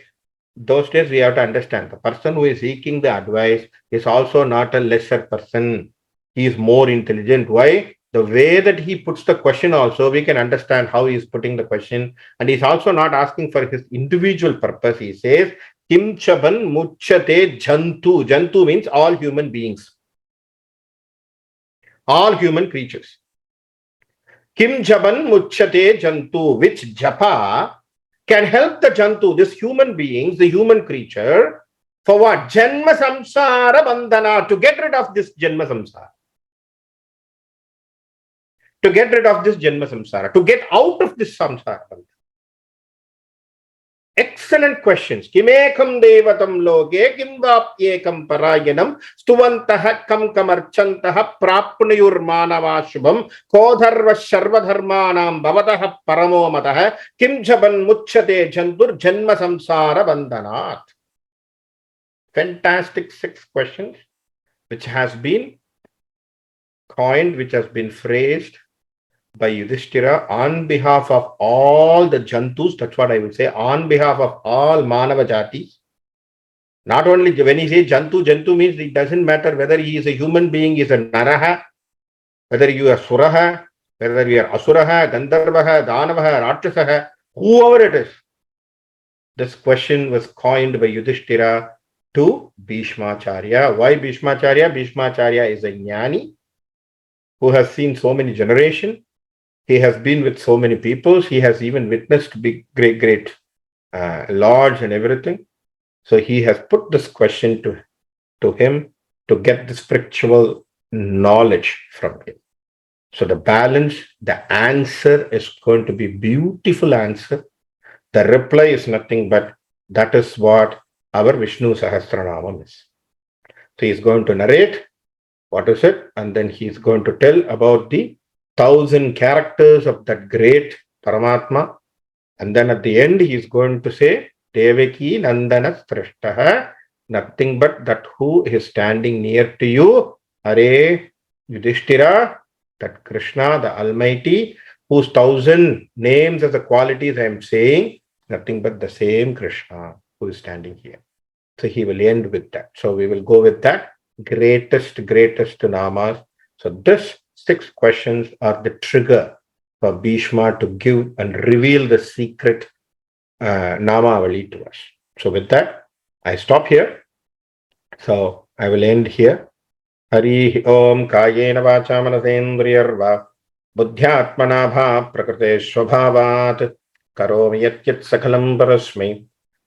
those days we have to understand. The person who is seeking the advice is also not a lesser person. He is more intelligent. Why? The way that he puts the question also, we can understand how he is putting the question. And he's also not asking for his individual purpose. He says, Kim chaban muchyate jantu. Jantu means all human beings. All human creatures. Kim jaban muchyate jantu. Which japa can help the jantu, this human beings, the human creature, for what? Janma samsara bandhana. To get rid of this janma samsara. To get rid of this janma samsara. To get out of this samsara. Excellent questions. Kimekam devatam loge kim vapyekam parayanam stuvantah kam kamarchantaha prapnayur manava shubham kodharva sharva dharmanam bhavatah paramo matah kim jaban muchyate jantur janma samsara bandhanat. Fantastic 6 questions which has been coined, which has been phrased by Yudhishthira on behalf of all the jantus. That's what I would say, on behalf of all Manava Jatis. Not only when he says jantu, jantu means it doesn't matter whether he is a human being, is a naraha, whether you are suraha, whether you are asuraha, gandharvaha, danavaha, rakshasaha, whoever it is. This question was coined by Yudhishthira to Bhishmacharya. Why Bhishmacharya? Bhishmacharya is a jnani who has seen so many generations. He has been with so many peoples. He has even witnessed big, great lords and everything. So he has put this question to him to get the spiritual knowledge from him. So the balance, the answer is going to be beautiful answer. The reply is nothing but that is what our Vishnu Sahasranamam is. So he is going to narrate what is it, and then he is going to tell about the 1,000 characters of that great Paramatma. And then at the end, he is going to say, Devaki Nandana Srishtaha, nothing but that who is standing near to you, Hare Yudhishthira, that Krishna, the Almighty, whose 1,000 names as the qualities I am saying, nothing but the same Krishna who is standing here. So he will end with that. So we will go with that greatest namas. So this 6 questions are the trigger for Bhishma to give and reveal the secret Namavali to us. So with that, I stop here. So I will end here. Hari Om Kayena Vacha Manasendriyarva Buddhyatmana Bha Prakrite Swabhavat Karomi Yat Yat Sakalam Parasmi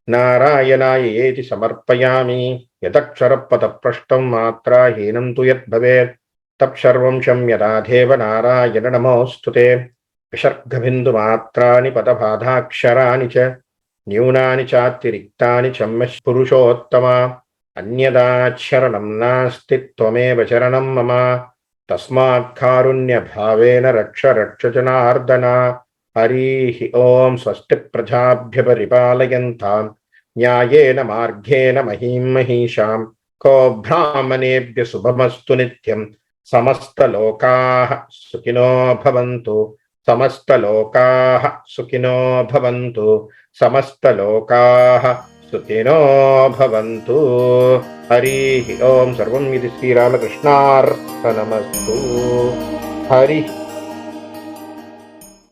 Narayanaye Yeti Samarpayami Yataksharapada Prashtam Matra Hinam Tu Yat Bhavet Tapsharvam Shamyadadheva Narayana Namostute Vishargabhindu Matrani Padabhadhaksharani Cha Nyunani Chatirikhtani Chammesh Purushottama Anyadacharanam nasti tvameva charanam mama tasmat karunya bhavena raksha janardana. Harihi Om swasti prajabhya paripalayantam nyayena marghena mahim mahisham ko brahmanebhya subhamastu nityam samasta lokaah sukino bhavantu samasta lokaah sukino bhavantu samasta lokaah Sukino bhavantu. Hari Om Sarvam Yidi Sri Ramakrishnar Namastu. Hari